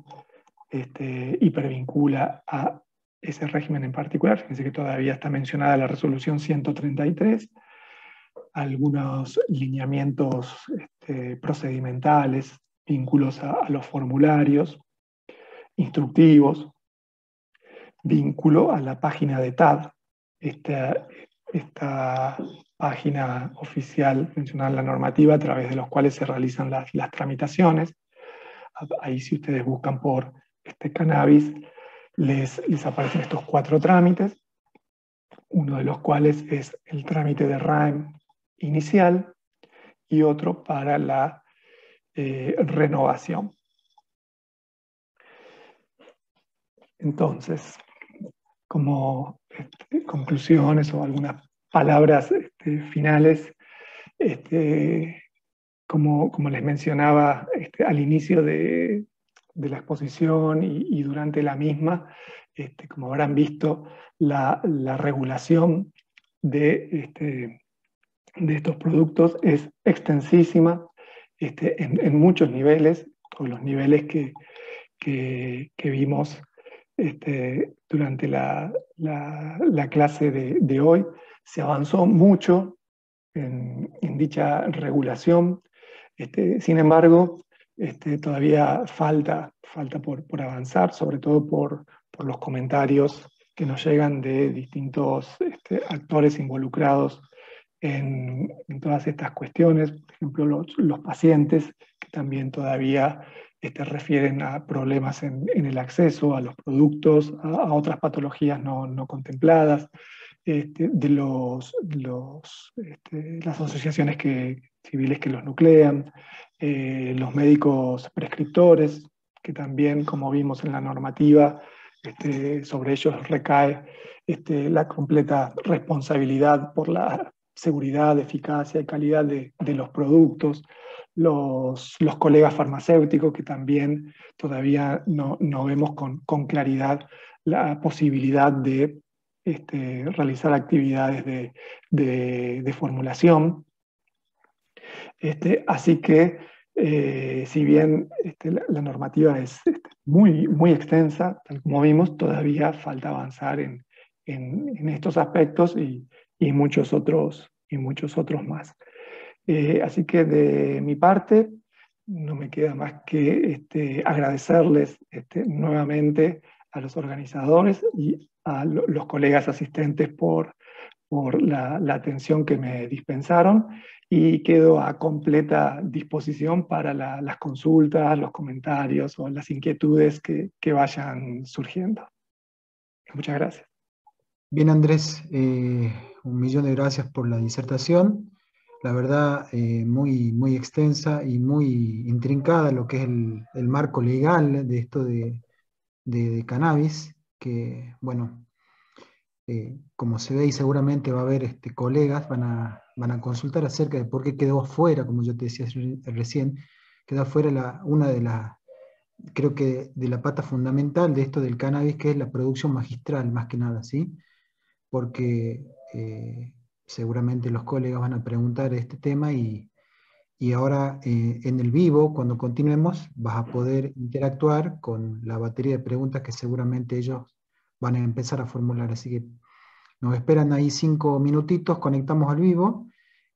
Speaker 2: hipervincula a ese régimen en particular. Fíjense que todavía está mencionada la resolución 133, algunos lineamientos procedimentales, vínculos a los formularios, instructivos, vínculo a la página de TAD, esta página oficial mencionada en la normativa a través de los cuales se realizan las tramitaciones. Ahí, si ustedes buscan por cannabis, les aparecen estos 4 trámites, uno de los cuales es el trámite de RAEM inicial y otro para la renovación. Entonces, como conclusiones o algunas palabras finales, como les mencionaba al inicio de la exposición y durante la misma, como habrán visto, la regulación de estos productos es extensísima en muchos niveles, o los niveles que vimos durante la clase de hoy. Se avanzó mucho en dicha regulación. Sin embargo, todavía falta por avanzar, sobre todo por los comentarios que nos llegan de distintos actores involucrados en todas estas cuestiones. Por ejemplo, los pacientes, que también todavía refieren a problemas en el acceso a los productos, a otras patologías no contempladas, de las asociaciones civiles que los nuclean, los médicos prescriptores, que también, como vimos en la normativa, sobre ellos recae la completa responsabilidad por la seguridad, eficacia y calidad de los productos, los colegas farmacéuticos, que también todavía no vemos con claridad la posibilidad de realizar actividades de formulación. Así que, si bien la normativa es muy extensa, tal como vimos, todavía falta avanzar en estos aspectos y muchos otros más. Así que de mi parte, no me queda más que agradecerles nuevamente a los organizadores y a los colegas asistentes por la atención que me dispensaron, y quedo a completa disposición para las consultas, los comentarios o las inquietudes que vayan surgiendo. Muchas gracias.
Speaker 1: Bien, Andrés, 1.000.000 de gracias por la disertación. La verdad, muy extensa y muy intrincada lo que es el marco legal de esto de cannabis, que, bueno, como se ve y seguramente va a haber colegas, van a consultar acerca de por qué quedó afuera, como yo te decía recién, quedó afuera una de las, creo que de la pata fundamental de esto del cannabis, que es la producción magistral, más que nada, ¿sí? Porque seguramente los colegas van a preguntar este tema y ahora en el vivo, cuando continuemos, vas a poder interactuar con la batería de preguntas que seguramente ellos van a empezar a formular. Así que nos esperan ahí 5 minutitos, conectamos al vivo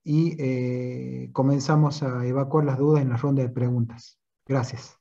Speaker 1: y comenzamos a evacuar las dudas en la ronda de preguntas. Gracias.